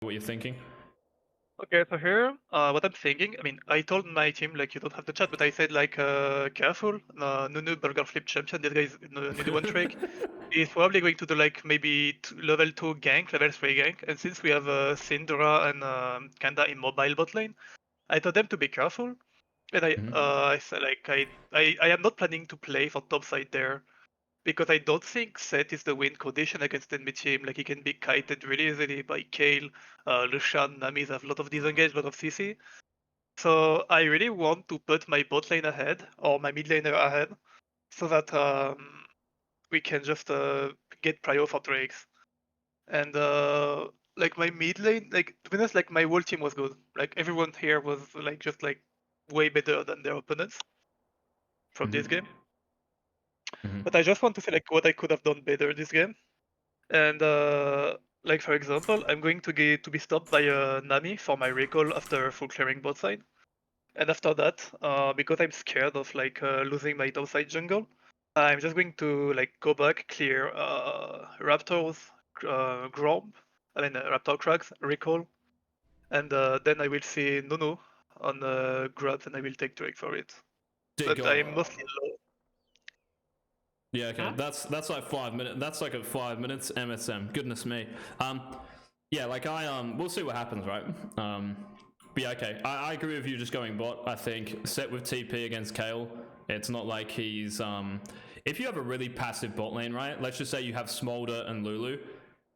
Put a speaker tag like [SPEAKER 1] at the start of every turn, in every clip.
[SPEAKER 1] what you're thinking.
[SPEAKER 2] Okay, so here, what I'm thinking, I mean, I told my team, like, you don't have the chat, but I said, like, careful, Nunu burger flip champion, this guy is Nunu one trick. He's probably going to do, like, maybe level 2 gank, level 3 gank, and since we have Syndra and kinda immobile bot lane, I told them to be careful, and I said, like, I am not planning to play for top side there, because I don't think Seth is the win condition against enemy team. Like, he can be kited really easily by Kale, Lucian, Nami have a lot of disengage, a lot of CC. So I really want to put my bot lane ahead, or my mid laner ahead, so that we can just get prio for Drakes. And like my mid lane, like to be honest, like my whole team was good. Like everyone here was like just like way better than their opponents from this game. But I just want to say like what I could have done better this game. And like for example, I'm going to get to be stopped by Nami for my recall after full clearing bot side. And after that, because I'm scared of like losing my top side jungle, I'm just going to like go back, clear Raptors, Gromp, Raptor Cracks, recall, and then I will see Nunu on grabs, and I will take Drake for it.
[SPEAKER 1] Dear
[SPEAKER 2] But
[SPEAKER 1] God.
[SPEAKER 2] I'm mostly low.
[SPEAKER 1] Yeah, okay. That's like 5 minutes. That's like a 5 minutes MSM. Goodness me. Yeah, like we'll see what happens, right? But yeah, okay. I agree with you just going bot. I think set with TP against Kale, it's not like he's if you have a really passive bot lane, right? Let's just say you have Smolder and Lulu.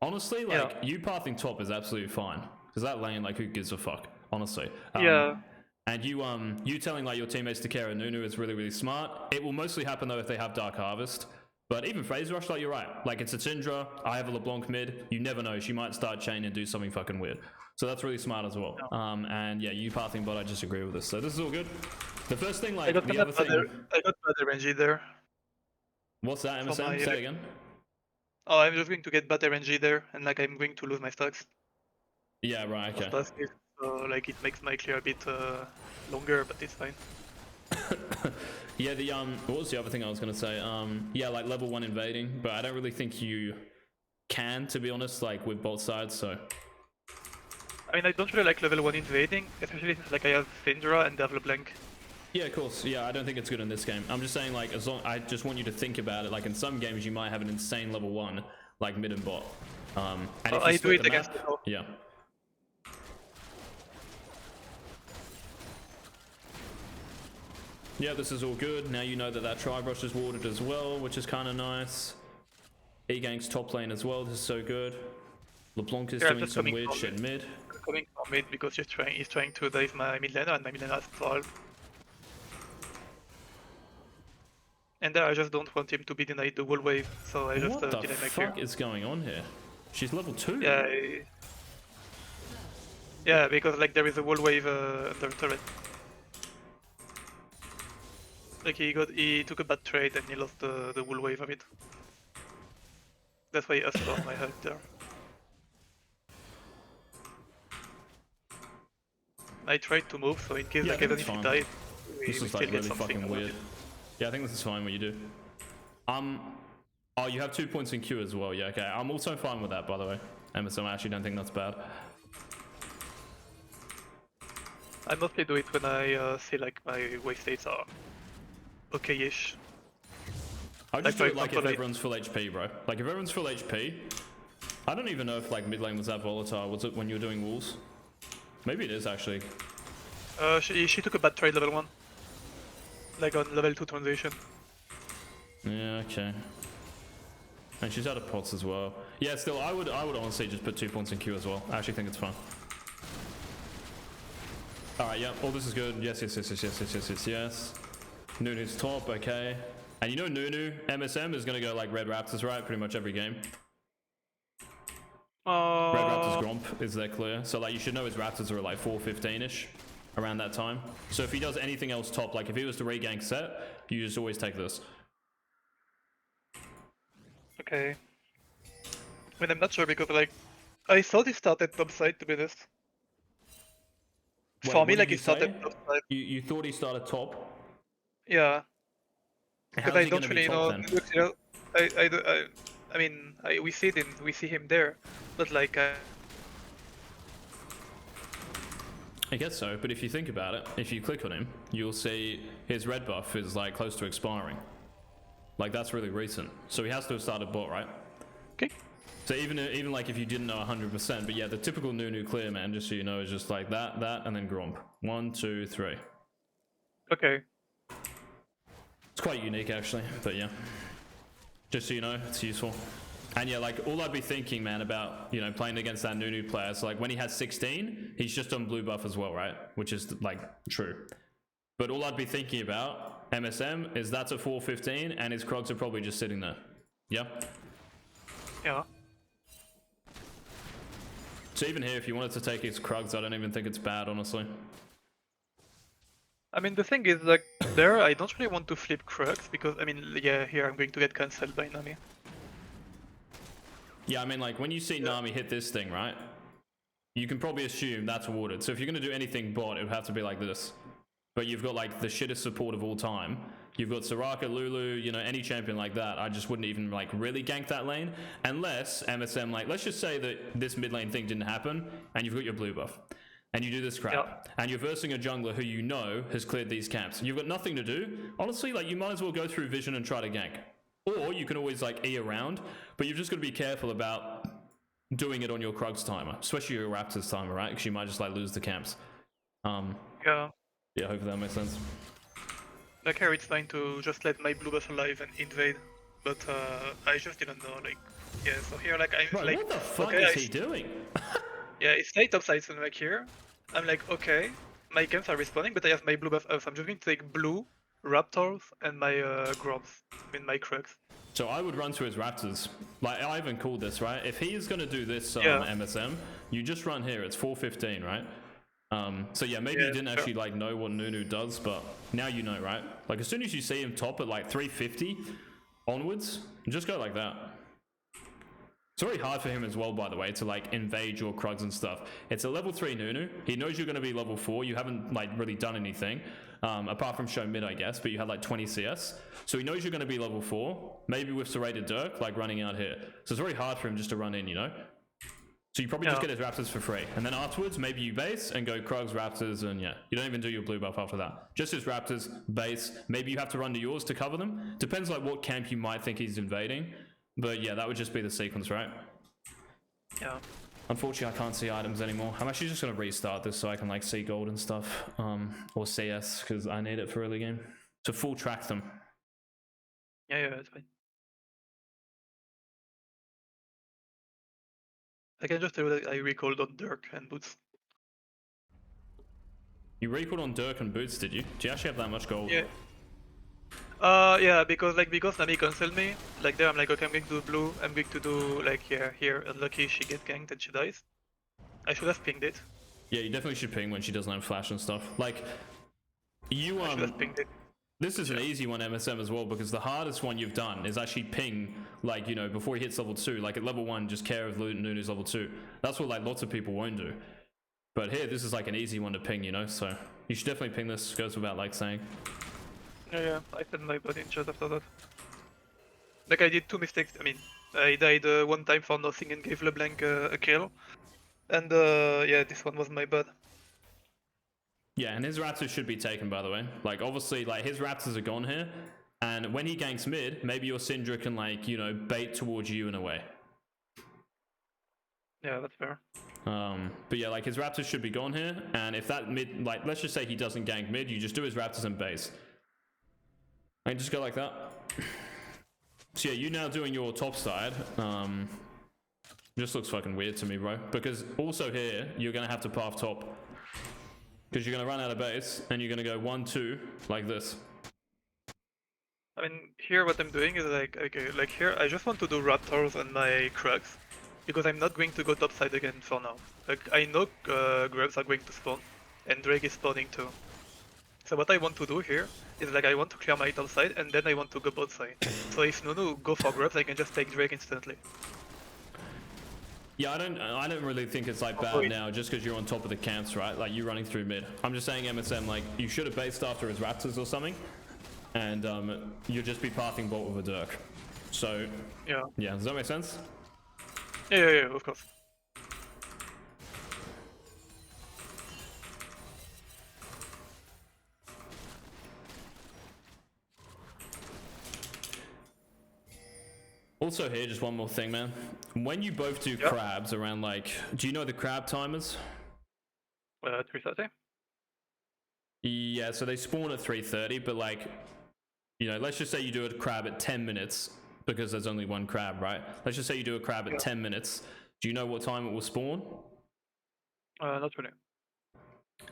[SPEAKER 1] Honestly, like you pathing top is absolutely fine. Because that lane, like who gives a fuck? Honestly.
[SPEAKER 2] Yeah.
[SPEAKER 1] And you telling like your teammates to carry Nunu is really, really smart. It will mostly happen though if they have Dark Harvest. But even Phase Rush, like you're right. Like it's a Syndra, I have a LeBlanc mid. You never know, she might start chain and do something fucking weird. So that's really smart as well. And yeah, you pathing bot, I just agree with this. So this is all good. The first thing, like the other thing.
[SPEAKER 2] I got better RNG there.
[SPEAKER 1] What's that, MSM? Say it again.
[SPEAKER 2] Oh, I'm just going to get better RNG there, and like I'm going to lose my stacks.
[SPEAKER 1] Yeah, right, okay.
[SPEAKER 2] So like it makes my clear a bit longer, but it's fine.
[SPEAKER 1] Yeah, the what was the other thing I was gonna say? Yeah, like level 1 invading, but I don't really think you can, to be honest, like with both sides, so.
[SPEAKER 2] I mean, I don't really like level 1 invading, especially since like I have Syndra and have LeBlanc.
[SPEAKER 1] Yeah, of course. Yeah, I don't think it's good in this game. I'm just saying, like, as long I just want you to think about it. Like in some games, you might have an insane level 1, like mid and bot. And if
[SPEAKER 2] I do it against
[SPEAKER 1] map, yeah. Yeah, this is all good. Now you know that that Tri-Brush is warded as well, which is kind of nice. E-Gank's top lane as well. This is so good. LeBlanc is doing some weird shit mid.
[SPEAKER 2] I'm coming from mid because he's trying to dive my mid laner, and my mid laner has fall. And I just don't want him to be denied the wall wave, so I just
[SPEAKER 1] what the fuck is going on here? She's level 2.
[SPEAKER 2] Yeah, yeah, because like there is a wall wave under turret. Like he took a bad trade and he lost the wall wave of it. That's why he asked for my help there. I tried to move, so in case like even if he died, we
[SPEAKER 1] still
[SPEAKER 2] like
[SPEAKER 1] really fucking weird. Yeah, I think this is fine what you do. Oh, you have 2 points in Q as well. Yeah, okay. I'm also fine with that, by the way. Emerson, I actually don't think that's bad.
[SPEAKER 2] I mostly do it when I see like my wave states are okay-ish.
[SPEAKER 1] I just do it like if everyone's full HP, bro. Like if everyone's full HP, I don't even know if like mid lane was that volatile. Was it when you were doing walls? Maybe it is actually.
[SPEAKER 2] She took a bad trade level 1. Like on level 2 transition.
[SPEAKER 1] Yeah, okay. And she's out of pots as well. Yeah, still, I would honestly just put 2 points in Q as well. I actually think it's fine. Alright, yeah, all this is good. Yes. Nunu's top, okay. And you know Nunu, MSM is gonna go like Red Raptors, right? Pretty much every game. Red Raptors Gromp is there clear. So like you should know his Raptors are like 415-ish around that time. So if he does anything else top, like if he was to regank set, you just always take this.
[SPEAKER 2] Okay. I mean, I'm not sure because like I thought he started top side to be honest.
[SPEAKER 1] Wait,
[SPEAKER 2] for me, like he started top side.
[SPEAKER 1] You thought he started top?
[SPEAKER 2] Yeah. Because I don't really know.
[SPEAKER 1] Then?
[SPEAKER 2] I mean, we see him there, but like
[SPEAKER 1] I guess so, but if you think about it, if you click on him, you'll see his red buff is like close to expiring. Like that's really recent. So he has to have started bot, right?
[SPEAKER 2] Okay.
[SPEAKER 1] So even like if you didn't know 100%, but yeah, the typical Nunu clear, man, just so you know, is just like that, and then Gromp. 1, 2, 3.
[SPEAKER 2] Okay.
[SPEAKER 1] It's quite unique actually, but yeah. Just so you know, it's useful. And yeah, like all I'd be thinking, man, about, you know, playing against that Nunu player, so like when he has 16, he's just on blue buff as well, right? Which is like true. But all I'd be thinking about, MSM, is that's a 415 and his Krogs are probably just sitting there. Yeah?
[SPEAKER 2] Yeah.
[SPEAKER 1] So even here, if you wanted to take his Krogs, I don't even think it's bad, honestly.
[SPEAKER 2] I mean, the thing is, like, there, I don't really want to flip Crux because, I mean, yeah, here I'm going to get cancelled by Nami.
[SPEAKER 1] Yeah, I mean, like, when you see Nami hit this thing, right? You can probably assume that's awarded. So if you're going to do anything bot, it would have to be like this. But you've got, like, the shittest support of all time. You've got Soraka, Lulu, you know, any champion like that. I just wouldn't even, like, really gank that lane. Unless MSM, like, let's just say that this mid lane thing didn't happen, and you've got your blue buff. And you do this crap, and you're versing a jungler who you know has cleared these camps. You've got nothing to do. Honestly, like, you might as well go through vision and try to gank. Or you can always, like, E around, but you've just got to be careful about doing it on your Krugs timer, especially your Raptors timer, right? Because you might just, like, lose the camps.
[SPEAKER 2] Yeah.
[SPEAKER 1] Yeah, hopefully that makes sense.
[SPEAKER 2] Like here it's fine to just let my blue buff alive and invade, but I just didn't know, like, yeah, so here, like, I'm
[SPEAKER 1] Bro,
[SPEAKER 2] like,
[SPEAKER 1] what the fuck
[SPEAKER 2] okay,
[SPEAKER 1] is he doing?
[SPEAKER 2] Yeah, it's late topside, so like here, I'm like, okay, my camps are respawning, but I have my blue buff up, so I'm just going to take blue, Raptors, and my Grobs, I mean my Krugs.
[SPEAKER 1] So I would run to his Raptors. Like, I even called this, right? If he is going to do this MSM, you just run here. It's 415, right? So yeah, maybe you didn't actually like know what Nunu does, but now you know, right? Like as soon as you see him top at like 350 onwards, just go like that. It's very hard for him as well, by the way, to like invade your Krugs and stuff. It's a level 3 Nunu. He knows you're going to be level 4. You haven't like really done anything, apart from show mid, I guess, but you had like 20 CS. So he knows you're going to be level 4, maybe with serrated Dirk, like running out here. So it's very hard for him just to run in, you know? So you probably just get his Raptors for free. And then afterwards, maybe you base and go Krugs, Raptors, and yeah. You don't even do your blue buff after that. Just his Raptors, base. Maybe you have to run to yours to cover them. Depends like what camp you might think he's invading. But yeah, that would just be the sequence, right?
[SPEAKER 2] Yeah.
[SPEAKER 1] Unfortunately, I can't see items anymore. I'm actually just going to restart this so I can like see gold and stuff. Or CS, because I need it for early game. To full track them.
[SPEAKER 2] Yeah, it's fine. I can just tell you that I recalled on Dirk and Boots.
[SPEAKER 1] You recalled on Dirk and Boots, did you? Do you actually have that much gold?
[SPEAKER 2] Yeah. Yeah, because Nami cancelled me, like there I'm like, okay, I'm going to do blue, I'm going to do like, yeah, here, unlucky she gets ganked and she dies. I should have pinged it.
[SPEAKER 1] Yeah, you definitely should ping when she doesn't have flash and stuff. Like, you,
[SPEAKER 2] I should have pinged it.
[SPEAKER 1] This is an easy one, MSM, as well, because the hardest one you've done is actually ping, like, you know, before he hits level 2. Like, at level 1, just care of Nunu's level 2. That's what, like, lots of people won't do. But here, this is, like, an easy one to ping, you know? So, you should definitely ping this, goes without, like, saying.
[SPEAKER 2] Yeah, I said my body in chat after that. Like, I did 2 mistakes. I mean, I died one time for nothing and gave LeBlanc a kill. And, yeah, this one was my bad.
[SPEAKER 1] Yeah, and his Raptors should be taken, by the way. Like, obviously, like, his Raptors are gone here. And when he ganks mid, maybe your Syndra can, like, you know, bait towards you in a way.
[SPEAKER 2] Yeah, that's fair.
[SPEAKER 1] But yeah, like, his Raptors should be gone here. And if that mid, like, let's just say he doesn't gank mid, you just do his Raptors and base. And just go like that. So yeah, you now doing your top side, just looks fucking weird to me, bro. Because also here, you're going to have to path top. Because you're going to run out of base, and you're going to go 1-2, like this.
[SPEAKER 2] I mean, here what I'm doing is like, okay, like here, I just want to do Raptors and my Krugs. Because I'm not going to go topside again for now. Like, I know Grubs are going to spawn, and Drake is spawning too. So what I want to do here is like I want to clear my top side and then I want to go bot side. So if Nunu go for grabs, I can just take Drake instantly.
[SPEAKER 1] Yeah, I don't really think it's like bad now just because you're on top of the camps, right? Like you running through mid. I'm just saying MSM, like you should have based after his Raptors or something, and you'll just be pathing bot with a Dirk. So yeah, does that make sense?
[SPEAKER 2] Yeah, of course.
[SPEAKER 1] Also here, just one more thing, man. When you both do crabs around like, do you know the crab timers?
[SPEAKER 2] 3:30.
[SPEAKER 1] Yeah, so they spawn at 3:30, but like, you know, let's just say you do a crab at 10 minutes because there's only one crab, right? Let's just say you do a crab at 10 minutes. Do you know what time it will spawn?
[SPEAKER 2] Not really.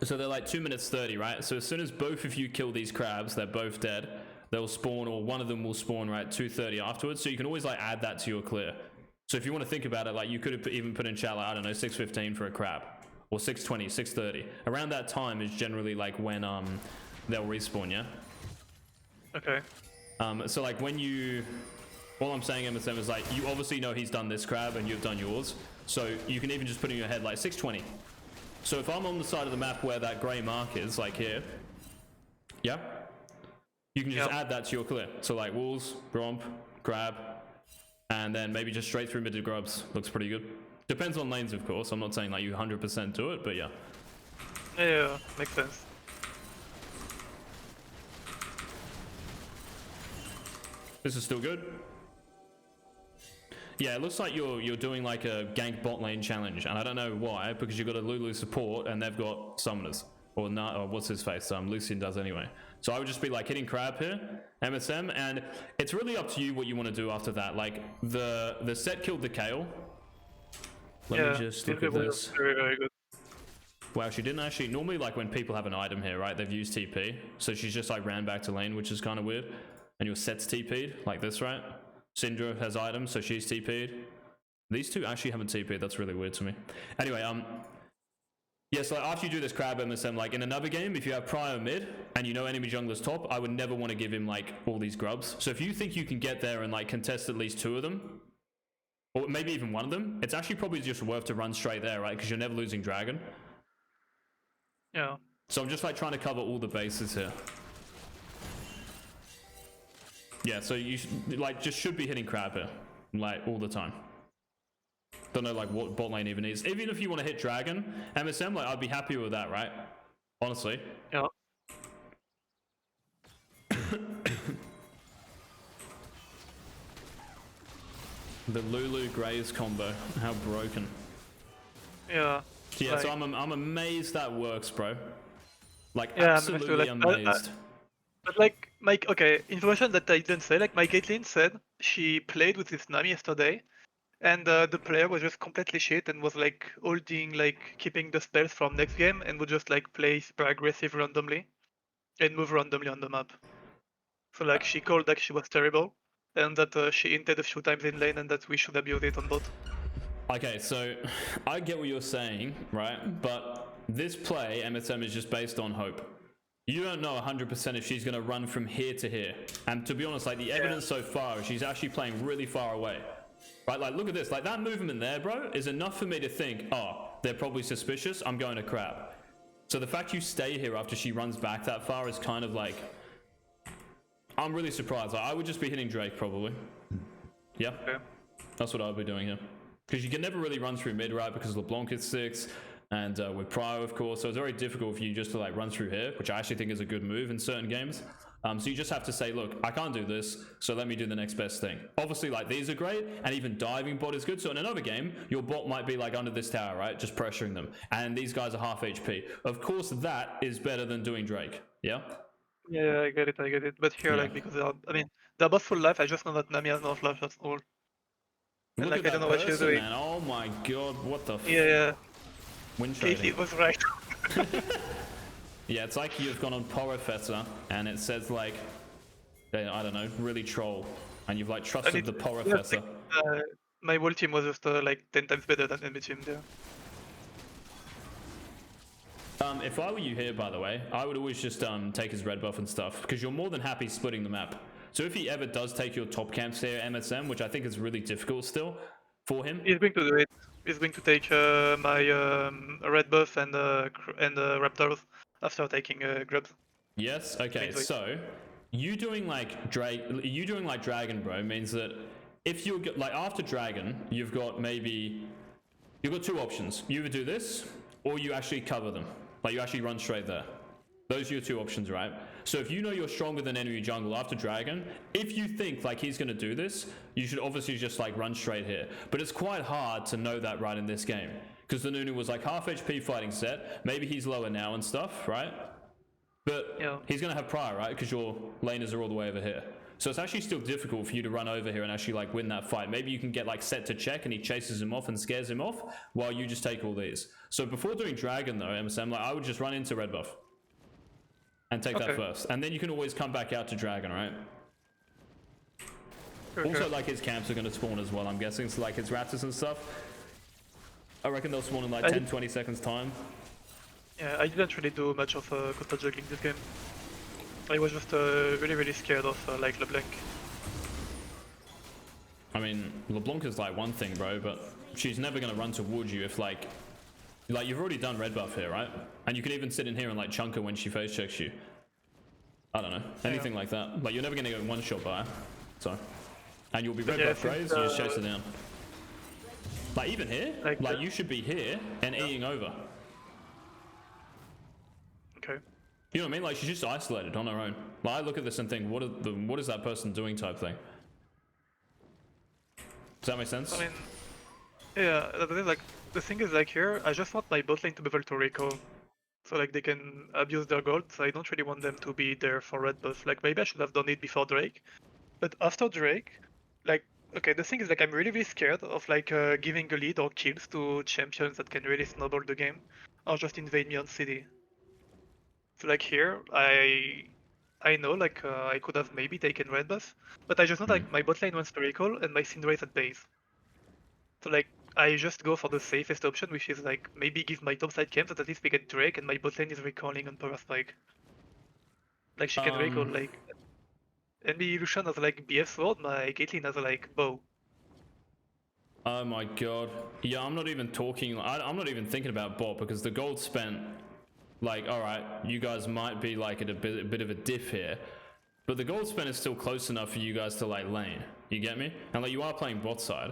[SPEAKER 1] So they're like 2 minutes 30, right? So as soon as both of you kill these crabs, they're both dead. They'll spawn, or one of them will spawn right 2:30 afterwards. So you can always like add that to your clear. So if you want to think about it, like you could have even put in chat, like, I don't know, 6:15 for a crab, or 6:20, 6:30. Around that time is generally like when they'll respawn, yeah.
[SPEAKER 2] Okay.
[SPEAKER 1] So like when you, all I'm saying, MSM, is like you obviously know he's done this crab and you've done yours. So you can even just put in your head like 6:20. So if I'm on the side of the map where that grey mark is, like here, yeah, you can just add that to your clear. So like walls, romp, grab, and then maybe just straight through mid to grubs. Looks pretty good. Depends on lanes, of course. I'm not saying like you 100% do it, but yeah.
[SPEAKER 2] Yeah, makes sense.
[SPEAKER 1] This is still good. Yeah, it looks like you're doing like a gank bot lane challenge, and I don't know why, because you've got a Lulu support and they've got summoners, or not, or what's his face? Lucian does anyway. So I would just be like hitting crab here, MSM, and it's really up to you what you want to do after that. Like the set killed the Kale. Let me just look at this.
[SPEAKER 2] Very, very good.
[SPEAKER 1] Wow, she didn't actually. Normally, like when people have an item here, right? They've used TP, so she's just like ran back to lane, which is kind of weird. And your set's TP'd like this, right? Syndra has items, so she's TP'd. These two actually haven't TP'd. That's really weird to me. Anyway, yeah, so after you do this crab MSM, like in another game, if you have Prio mid and you know enemy jungler's top, I would never want to give him like all these grubs. So if you think you can get there and like contest at least 2 of them, or maybe even 1 of them, it's actually probably just worth to run straight there, right? Because you're never losing dragon.
[SPEAKER 2] Yeah.
[SPEAKER 1] So I'm just like trying to cover all the bases here. Yeah, so you like just should be hitting crab here, like all the time. Don't know like what bot lane even is. Even if you want to hit dragon, MSM, like I'd be happy with that, right? Honestly.
[SPEAKER 2] Yeah.
[SPEAKER 1] The Lulu Graves combo, how broken.
[SPEAKER 2] Yeah.
[SPEAKER 1] Yeah,
[SPEAKER 2] like,
[SPEAKER 1] so I'm amazed that works, bro. Like
[SPEAKER 2] yeah,
[SPEAKER 1] absolutely amazed.
[SPEAKER 2] But like, okay, information that I didn't say, like my Caitlyn said she played with this Nami yesterday, and the player was just completely shit and was like holding, like keeping the spells from next game and would just like play super aggressive randomly and move randomly on the map. So like she called that she was terrible and that she hinted a few times in lane and that we should abuse it on bot.
[SPEAKER 1] Okay, so I get what you're saying, right? But this play, MSM, is just based on hope. You don't know 100% if she's going to run from here to here. And to be honest, like the evidence so far is she's actually playing really far away. Right, like look at this. Like that movement there, bro, is enough for me to think, oh, they're probably suspicious. I'm going to crab. So the fact you stay here after she runs back that far is kind of like... I'm really surprised. Like, I would just be hitting Drake probably. Yeah, that's what I would be doing here. Because you can never really run through mid, right? Because LeBlanc is 6. And with Prio, of course, so it's very difficult for you just to like run through here, which I actually think is a good move in certain games. So you just have to say, look, I can't do this, so let me do the next best thing. Obviously, like these are great, and even diving bot is good. So in another game, your bot might be like under this tower, right? Just pressuring them. And these guys are half HP. Of course, that is better than doing Drake. Yeah?
[SPEAKER 2] Yeah, I get it. But here, like, because they're both full life, I just know that Nami has no life at all. And
[SPEAKER 1] Look
[SPEAKER 2] like,
[SPEAKER 1] at
[SPEAKER 2] I
[SPEAKER 1] that
[SPEAKER 2] don't know what she's
[SPEAKER 1] person,
[SPEAKER 2] doing.
[SPEAKER 1] man. Oh my god, what the
[SPEAKER 2] Yeah.
[SPEAKER 1] Wind trading.
[SPEAKER 2] Caitlyn was right.
[SPEAKER 1] Yeah, it's like you've gone on Porofessor, and it says like, I don't know, really troll, and you've like trusted the Porofessor.
[SPEAKER 2] My whole team was just like 10 times better than enemy team there.
[SPEAKER 1] If I were you here, by the way, I would always just take his red buff and stuff, because you're more than happy splitting the map. So if he ever does take your top camps here, MSM, which I think is really difficult still for him.
[SPEAKER 2] He's going to do it. He's going to take my red buff and raptors after taking grubs.
[SPEAKER 1] Yes. Okay. So you doing like dragon, bro, means that if you like after dragon, you've got 2 options. You either do this or you actually cover them. Like you actually run straight there. Those are your 2 options, right? So if you know you're stronger than enemy jungle after dragon, if you think like he's gonna do this, you should obviously just like run straight here. But it's quite hard to know that right in this game, because the Nunu was like half HP fighting set. Maybe he's lower now and stuff, right? But he's gonna have prior, right? Because your laners are all the way over here. So it's actually still difficult for you to run over here and actually like win that fight. Maybe you can get like set to check and he chases him off and scares him off while you just take all these. So before doing dragon though, MSM, like I would just run into red buff and take that first. And then you can always come back out to dragon, right? Also like his camps are gonna spawn as well, I'm guessing. So like his raptors and stuff, I reckon they'll spawn in like 10-20 seconds time.
[SPEAKER 2] Yeah, I didn't really do much of counter juggling this game. I was just really scared of like LeBlanc.
[SPEAKER 1] I mean, LeBlanc is like one thing, bro, but she's never gonna run towards you if like you've already done red buff here, right? And you can even sit in here and like chunk her when she face checks you. I don't know, anything like that. Like you're never gonna go one shot by her, so. And you'll be red buff raised, you just chase her down. Like even here, like you should be here and Eing over.
[SPEAKER 2] Okay.
[SPEAKER 1] You know what I mean? Like she's just isolated on her own. Like I look at this and think, what is that person doing type thing? Does that make sense?
[SPEAKER 2] I mean, yeah, the thing is like here, I just want my bot lane to be able to recall. So like they can abuse their gold, so I don't really want them to be there for red buff. Like maybe I should have done it before Drake. But after Drake, like, okay, the thing is like I'm really scared of like giving a lead or kills to champions that can really snowball the game, or just invade me on CD. So like here, I know like I could have maybe taken red buff, but I just know like my bot lane wants to recall and my Syndra is at base. So like I just go for the safest option, which is like maybe give my topside camp so that at least we get Drake and my bot lane is recalling on power spike. Like she can recall like NB Lucian has like BF sword, my Caitlyn has like bow.
[SPEAKER 1] Oh my god. Yeah, I'm not even talking, I'm not even thinking about bot because the gold spent, like, alright, you guys might be like at a bit of a diff here, but the gold spent is still close enough for you guys to like lane. You get me? And like you are playing bot side.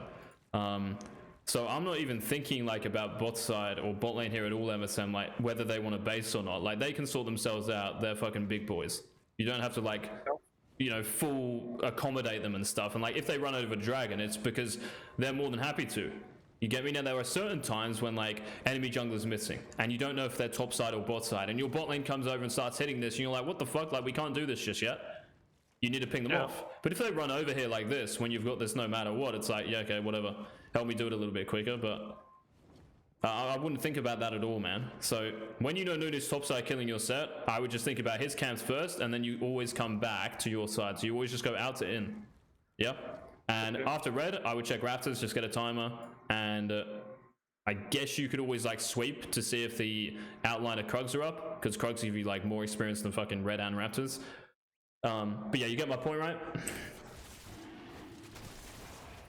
[SPEAKER 1] So I'm not even thinking like about bot side or bot lane here at all, MSM, like whether they want to base or not. Like they can sort themselves out, they're fucking big boys. You don't have to like, you know, full accommodate them and stuff. And like if they run over dragon, it's because they're more than happy to. You get me? Now there are certain times when like enemy jungler's missing and you don't know if they're top side or bot side and your bot lane comes over and starts hitting this and you're like, what the fuck? Like we can't do this just yet. You need to ping them off. But if they run over here like this, when you've got this no matter what, it's like, yeah, okay, whatever. Help me do it a little bit quicker, but I wouldn't think about that at all, man. So when you know Nunu's topside killing your set, I would just think about his camps first, and then you always come back to your side. So you always just go out to in. Yeah. And after red, I would check raptors, just get a timer, and I guess you could always like sweep to see if the outline of Krugs are up, because Krugs give you like more experience than fucking red and raptors. But yeah, you get my point, right?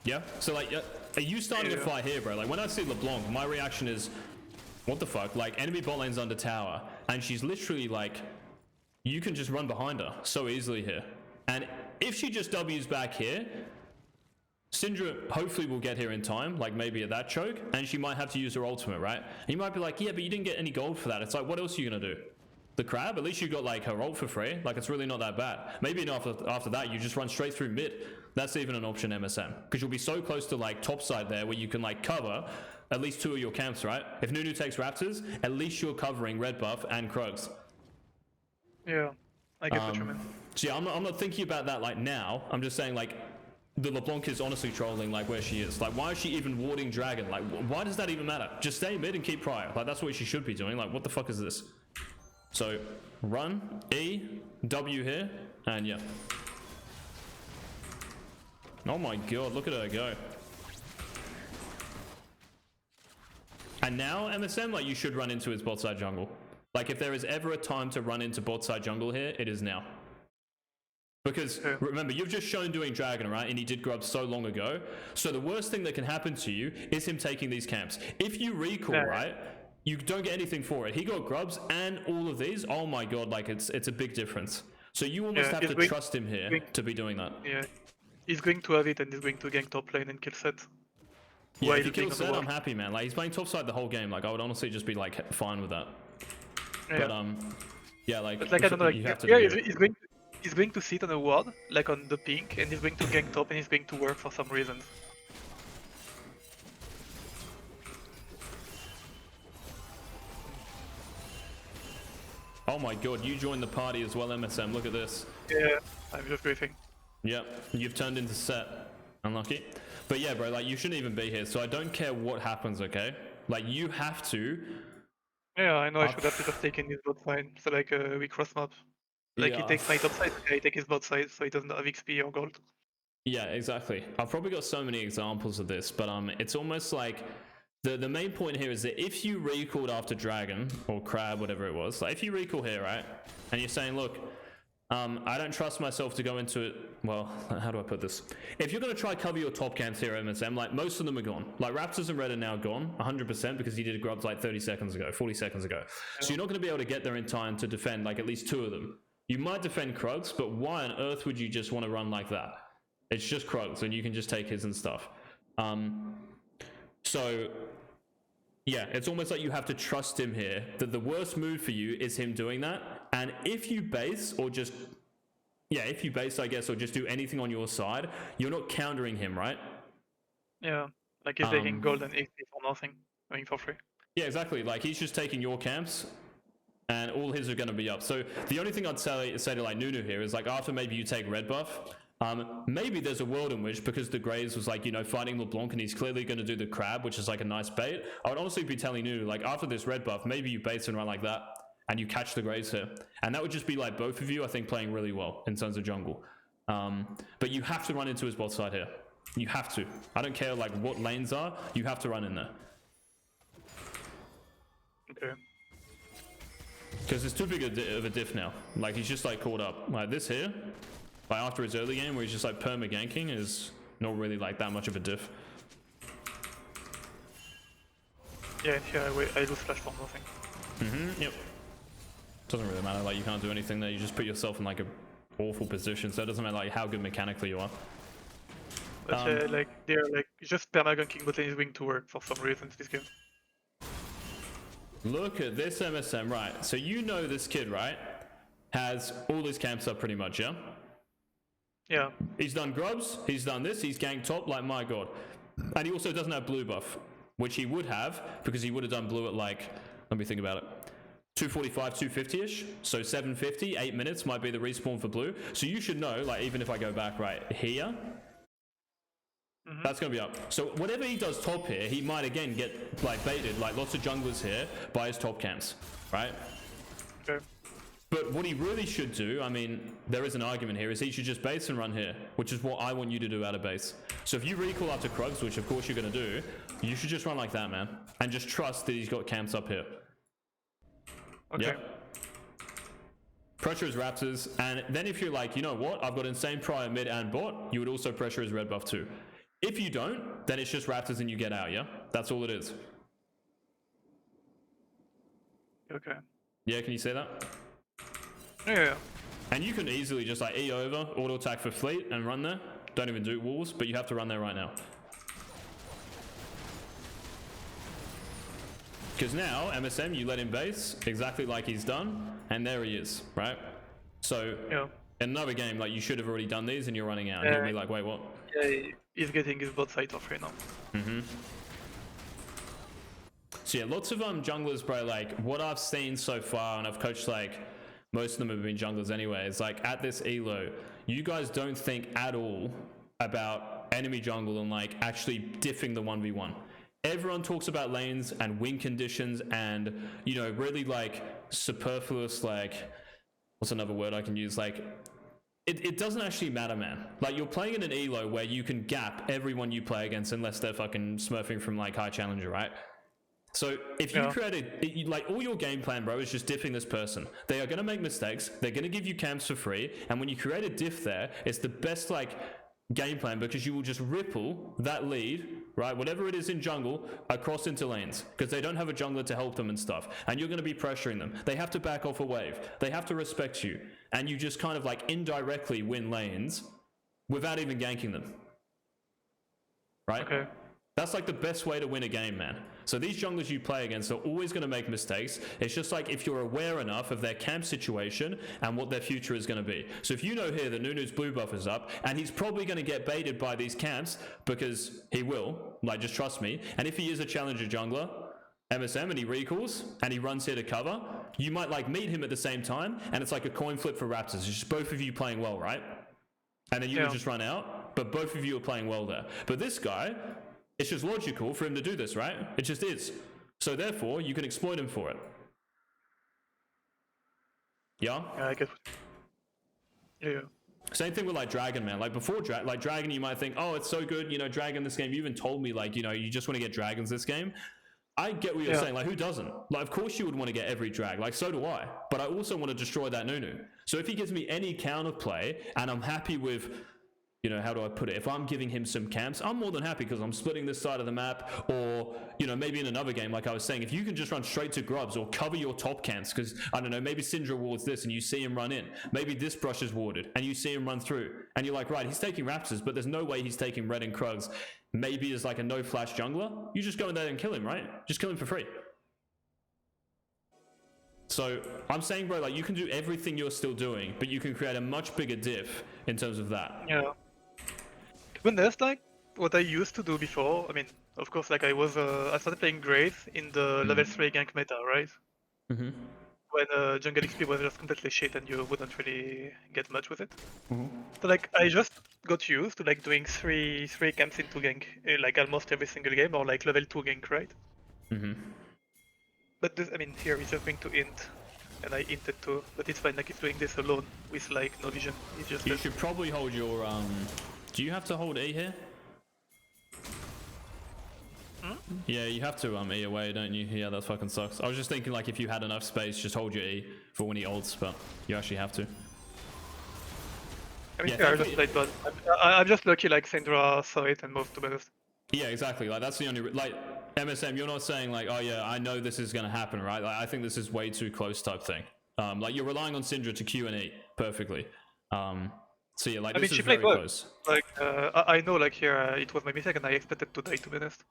[SPEAKER 1] Yeah. So like, are you starting a fight here, bro? Like when I see LeBlanc, my reaction is, what the fuck? Like enemy bot lane's under tower, and she's literally like, you can just run behind her so easily here. And if she just W's back here, Syndra hopefully will get here in time, like maybe at that choke, and she might have to use her ultimate, right? And you might be like, yeah, but you didn't get any gold for that. It's like, what else are you gonna do? The crab? At least you got like her ult for free. Like it's really not that bad. Maybe after that you just run straight through mid. That's even an option, MSM, because you'll be so close to like top side there where you can like cover at least 2 of your camps, right? If Nunu takes raptors, at least you're covering red buff and Krugs.
[SPEAKER 2] Yeah, I get what you mean.
[SPEAKER 1] So yeah, I'm not thinking about that like now. I'm just saying like the LeBlanc is honestly trolling like where she is. Like why is she even warding dragon? Like why does that even matter? Just stay mid and keep prior. Like that's what she should be doing. Like what the fuck is this? So run, E, W here, and yeah. Oh my god, look at her go. And now MSM, like you should run into his bot side jungle. Like if there is ever a time to run into bot side jungle here, it is now. Because remember, you've just shown doing dragon, right? And he did grub so long ago. So the worst thing that can happen to you is him taking these camps. If you recall, right? You don't get anything for it. He got grubs and all of these. Oh my god, like it's a big difference. So you almost have to trust him here to be doing that.
[SPEAKER 2] Yeah, he's going to have it and he's going to gank top lane and kill set.
[SPEAKER 1] Yeah, if he kills set, I'm happy, man. Like he's playing top side the whole game. Like I would honestly just be like fine with that. Yeah. But Yeah, like,
[SPEAKER 2] But like I don't know, like
[SPEAKER 1] you have to
[SPEAKER 2] here
[SPEAKER 1] do it.
[SPEAKER 2] he's going to sit on a ward, like on the pink, and he's going to gank top and he's going to work for some reasons.
[SPEAKER 1] Oh my god, you joined the party as well, MSM. Look at this.
[SPEAKER 2] Yeah, I'm just griefing.
[SPEAKER 1] Yep, you've turned into set. Unlucky. But yeah, bro, like, you shouldn't even be here, so I don't care what happens, okay? Like, you have to...
[SPEAKER 2] Yeah, I know I should have just taken his bot side, so like we cross map. Like he
[SPEAKER 1] Yeah.
[SPEAKER 2] takes my top side, I take his bot side, so he doesn't have XP or gold.
[SPEAKER 1] Yeah, exactly. I've probably got so many examples of this, but it's almost like the main point here is that if you recalled after Dragon or Crab, whatever it was, like if you recall here, right, and you're saying, look, I don't trust myself to go into it. Well, how do I put this? If you're going to try cover your top camps here, MSM, like most of them are gone. Like Raptors and Red are now gone 100% because he did grubs like 30 seconds ago, 40 seconds ago. So you're not going to be able to get there in time to defend like at least 2 of them. You might defend Krugs, but why on earth would you just want to run like that? It's just Krugs and you can just take his and stuff. So yeah, it's almost like you have to trust him here, that the worst move for you is him doing that. And if you base or just, yeah, if you base, I guess, or just do anything on your side, you're not countering him, right?
[SPEAKER 2] Yeah, like he's taking gold and XP for nothing, going for free.
[SPEAKER 1] Yeah, exactly. Like he's just taking your camps and all his are going to be up. So the only thing I'd say to like Nunu here is like after maybe you take red buff, maybe there's a world in which, because the Graves was like, you know, fighting LeBlanc and he's clearly going to do the crab, which is like a nice bait. I would honestly be telling Nunu, like after this red buff, maybe you bait and run like that and you catch the Graves here. And that would just be like both of you, I think, playing really well in terms of jungle. But you have to run into his bot side here. You have to. I don't care like what lanes are, you have to run in there.
[SPEAKER 2] Okay.
[SPEAKER 1] Because it's too big of a diff now. Like he's just like caught up. Like this here, like after his early game where he's just like perma ganking is not really like that much of a diff.
[SPEAKER 2] Yeah, and here I lose flash for nothing.
[SPEAKER 1] Yep. Doesn't really matter, like you can't do anything there, you just put yourself in like a awful position, so it doesn't matter like how good mechanically you are.
[SPEAKER 2] But like they're like just perma ganking bot lane is going to work for some reasons this game.
[SPEAKER 1] Look at this MSM, right? So you know this kid, right? Has all his camps up pretty much, yeah?
[SPEAKER 2] Yeah.
[SPEAKER 1] He's done grubs, he's done this, he's ganked top, like my god. And he also doesn't have blue buff, which he would have, because he would have done blue at like, let me think about it, 245, 250-ish, so 750, 8 minutes might be the respawn for blue. So you should know, like even if I go back right here, that's going to be up. So whatever he does top here, he might again get like baited, like lots of junglers here, by his top camps, right?
[SPEAKER 2] Okay.
[SPEAKER 1] But what he really should do, I mean, there is an argument here, is he should just base and run here, which is what I want you to do out of base. So if you recall after Krugs, which of course you're going to do, you should just run like that, man. And just trust that he's got camps up here.
[SPEAKER 2] Okay.
[SPEAKER 1] Yep. Pressure his Raptors, and then if you're like, you know what, I've got insane prior mid and bot, you would also pressure his red buff too. If you don't, then it's just Raptors and you get out, yeah? That's all it is.
[SPEAKER 2] Okay.
[SPEAKER 1] Yeah, can you say that?
[SPEAKER 2] Yeah.
[SPEAKER 1] And you can easily just like E over, auto attack for fleet and run there. Don't even do walls, but you have to run there right now. Because now, MSM, you let him base exactly like he's done, and there he is, right? So, in another game, like you should have already done these and you're running out. And he'll be like, wait, what?
[SPEAKER 2] Yeah, he's getting his bot side for free now.
[SPEAKER 1] So yeah, lots of junglers, bro, like what I've seen so far, and I've coached like most of them have been junglers anyway, is like at this elo, you guys don't think at all about enemy jungle and like actually diffing the 1v1. Everyone talks about lanes and win conditions and, you know, really like superfluous, like, what's another word I can use? Like, it doesn't actually matter, man. Like, you're playing in an elo where you can gap everyone you play against unless they're fucking smurfing from like high challenger, right? So if you created, like all your game plan, bro, is just diffing this person. They are going to make mistakes. They're going to give you camps for free. And when you create a diff there, it's the best like game plan because you will just ripple that lead, right? Whatever it is in jungle across into lanes because they don't have a jungler to help them and stuff. And you're going to be pressuring them. They have to back off a wave. They have to respect you. And you just kind of like indirectly win lanes without even ganking them. Right?
[SPEAKER 2] Okay.
[SPEAKER 1] That's like the best way to win a game, man. So these junglers you play against are always going to make mistakes. It's just like if you're aware enough of their camp situation and what their future is going to be. So if you know here that Nunu's blue buff is up and he's probably going to get baited by these camps, because he will, like, just trust me. And if he is a challenger jungler, MSM, and he recalls and he runs here to cover, you might like meet him at the same time, and it's like a coin flip for Raptors. It's just both of you playing well, right? And then you would just run out, but both of you are playing well there. But this guy, it's just logical for him to do this, right? It just is. So therefore, you can exploit him for it. Yeah?
[SPEAKER 2] Yeah, I guess. Yeah.
[SPEAKER 1] Same thing with like Dragon, man. Like before like Dragon, you might think, oh, it's so good, you know, Dragon this game. You even told me like, you know, you just want to get Dragons this game. I get what you're saying. Like, who doesn't? Like, of course you would want to get every drag. Like, so do I. But I also want to destroy that Nunu. So if he gives me any counterplay, and I'm happy with, you know, how do I put it? If I'm giving him some camps, I'm more than happy because I'm splitting this side of the map. Or, you know, maybe in another game, like I was saying, if you can just run straight to grubs or cover your top camps, because, I don't know, maybe Syndra wards this and you see him run in. Maybe this brush is warded and you see him run through. And you're like, right, he's taking Raptors, but there's no way he's taking Red and Krugs. Maybe as like a no flash jungler. You just go in there and kill him, right? Just kill him for free. So I'm saying, bro, like you can do everything you're still doing, but you can create a much bigger diff in terms of that.
[SPEAKER 2] Yeah. To be honest, like what I used to do before, I mean, of course, like I started playing Graves in the level 3 gank meta, right?
[SPEAKER 1] Mm-hmm.
[SPEAKER 2] When jungle XP was just completely shit and you wouldn't really get much with it.
[SPEAKER 1] Mm-hmm.
[SPEAKER 2] So like I just got used to like doing three camps into gank, like almost every single game, or like level 2 gank, right?
[SPEAKER 1] Mm-hmm.
[SPEAKER 2] But this, I mean, here he's just going to int, and I inted too, but it's fine, like he's doing this alone with like no vision. He's just
[SPEAKER 1] You should probably hold your do you have to hold E here? Yeah, you have to E away, don't you? Yeah, that fucking sucks. I was just thinking like if you had enough space, just hold your E for when he ults, but you actually have to.
[SPEAKER 2] I mean, yeah, I just played, but I'm just lucky like Syndra saw it and moved, to be honest.
[SPEAKER 1] Yeah, exactly. Like that's the only like MSM. You're not saying like, oh yeah, I know this is gonna happen, right? Like I think this is way too close type thing. Like you're relying on Syndra to Q and E perfectly. So yeah, like
[SPEAKER 2] I
[SPEAKER 1] this
[SPEAKER 2] mean, she
[SPEAKER 1] is very
[SPEAKER 2] played well.
[SPEAKER 1] close.
[SPEAKER 2] Like I know, like here it was my mistake, and I expected to die, to be honest.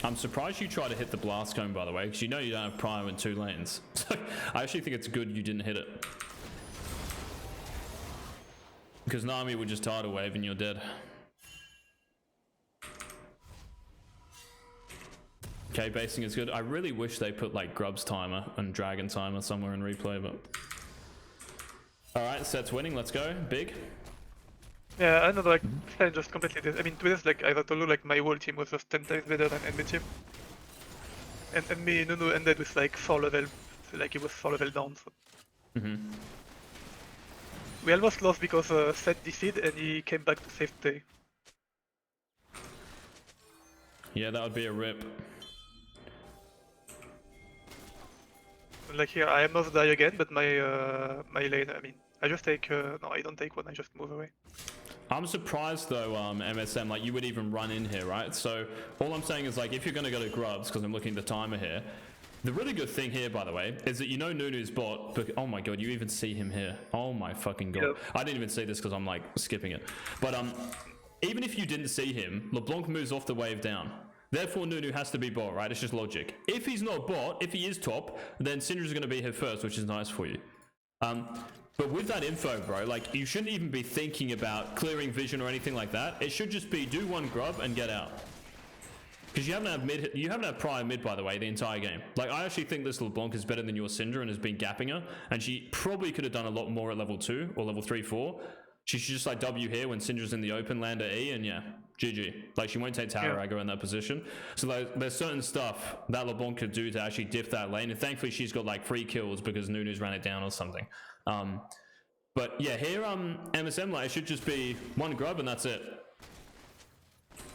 [SPEAKER 1] I'm surprised you tried to hit the blast cone, by the way, because you know you don't have Prime in 2 lanes. So I actually think it's good you didn't hit it. Because Nami would just tidal wave and you're dead. Okay, basing is good. I really wish they put like Grub's timer and Dragon timer somewhere in replay, but... Alright, set's winning, let's go. Big.
[SPEAKER 2] Yeah, I know, like, I just completely did. I mean, to this, like, I told you, like, my whole team was just 10 times better than enemy team. And me, Nunu ended with, like, 4 level, like, he was 4 level down, so... We almost lost because Seth DC'd and he came back to save the day.
[SPEAKER 1] Yeah, that would be a rip.
[SPEAKER 2] Like, here, I almost die again, but my lane, I mean, I just take, no, I don't take one, I just move away.
[SPEAKER 1] I'm surprised though, MSM, like you would even run in here, right? So all I'm saying is like, if you're gonna go to grubs, because I'm looking at the timer here, the really good thing here, by the way, is that you know Nunu's bot, but oh my god, you even see him here. Oh my fucking god. Yep. I didn't even see this because I'm like skipping it. But even if you didn't see him, LeBlanc moves off the wave down. Therefore, Nunu has to be bot, right? It's just logic. If he's not bot, if he is top, then Syndra's gonna be here first, which is nice for you. But with that info, bro, like you shouldn't even be thinking about clearing vision or anything like that. It should just be do one grub and get out. Because you haven't had prior mid, by the way, the entire game. Like I actually think this LeBlanc is better than your Syndra and has been gapping her, and she probably could have done a lot more at level 2 or level 3, 4. She should just like W here when Syndra's in the open, land at E, and yeah, GG. Like she won't take tower aggro in that position. So like, there's certain stuff that LeBlanc could do to actually diff that lane, and thankfully she's got like 3 kills because Nunu's ran it down or something. But yeah, here MSM, like it should just be one grub and that's it.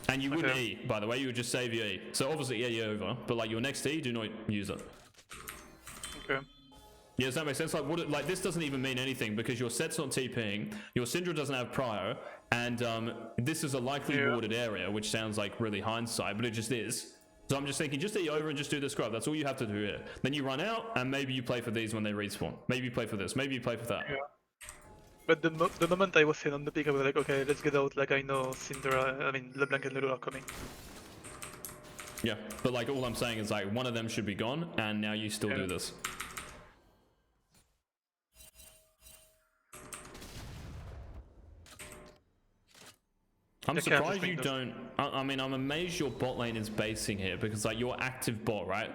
[SPEAKER 1] And you wouldn't E, by the way, you would just save your E. So obviously, yeah, you're over, but like your next E, do not use it.
[SPEAKER 2] Okay.
[SPEAKER 1] Yeah, does that make sense? Like, like this doesn't even mean anything because your set's not TPing, your Syndra doesn't have prio, and this is a likely warded area, which sounds like really hindsight, but it just is. So I'm just thinking, just E over and just do the scrub. That's all you have to do here. Then you run out, and maybe you play for these when they respawn. Maybe you play for this. Maybe you play for that.
[SPEAKER 2] Yeah. But the moment I was in on the pick, I was like, okay, let's get out. Like I know Syndra, I mean LeBlanc and Nunu are coming.
[SPEAKER 1] Yeah, but like all I'm saying is like one of them should be gone, and now you still do this. I'm surprised you don't. I mean, I'm amazed your bot lane is basing here because like you're active bot, right?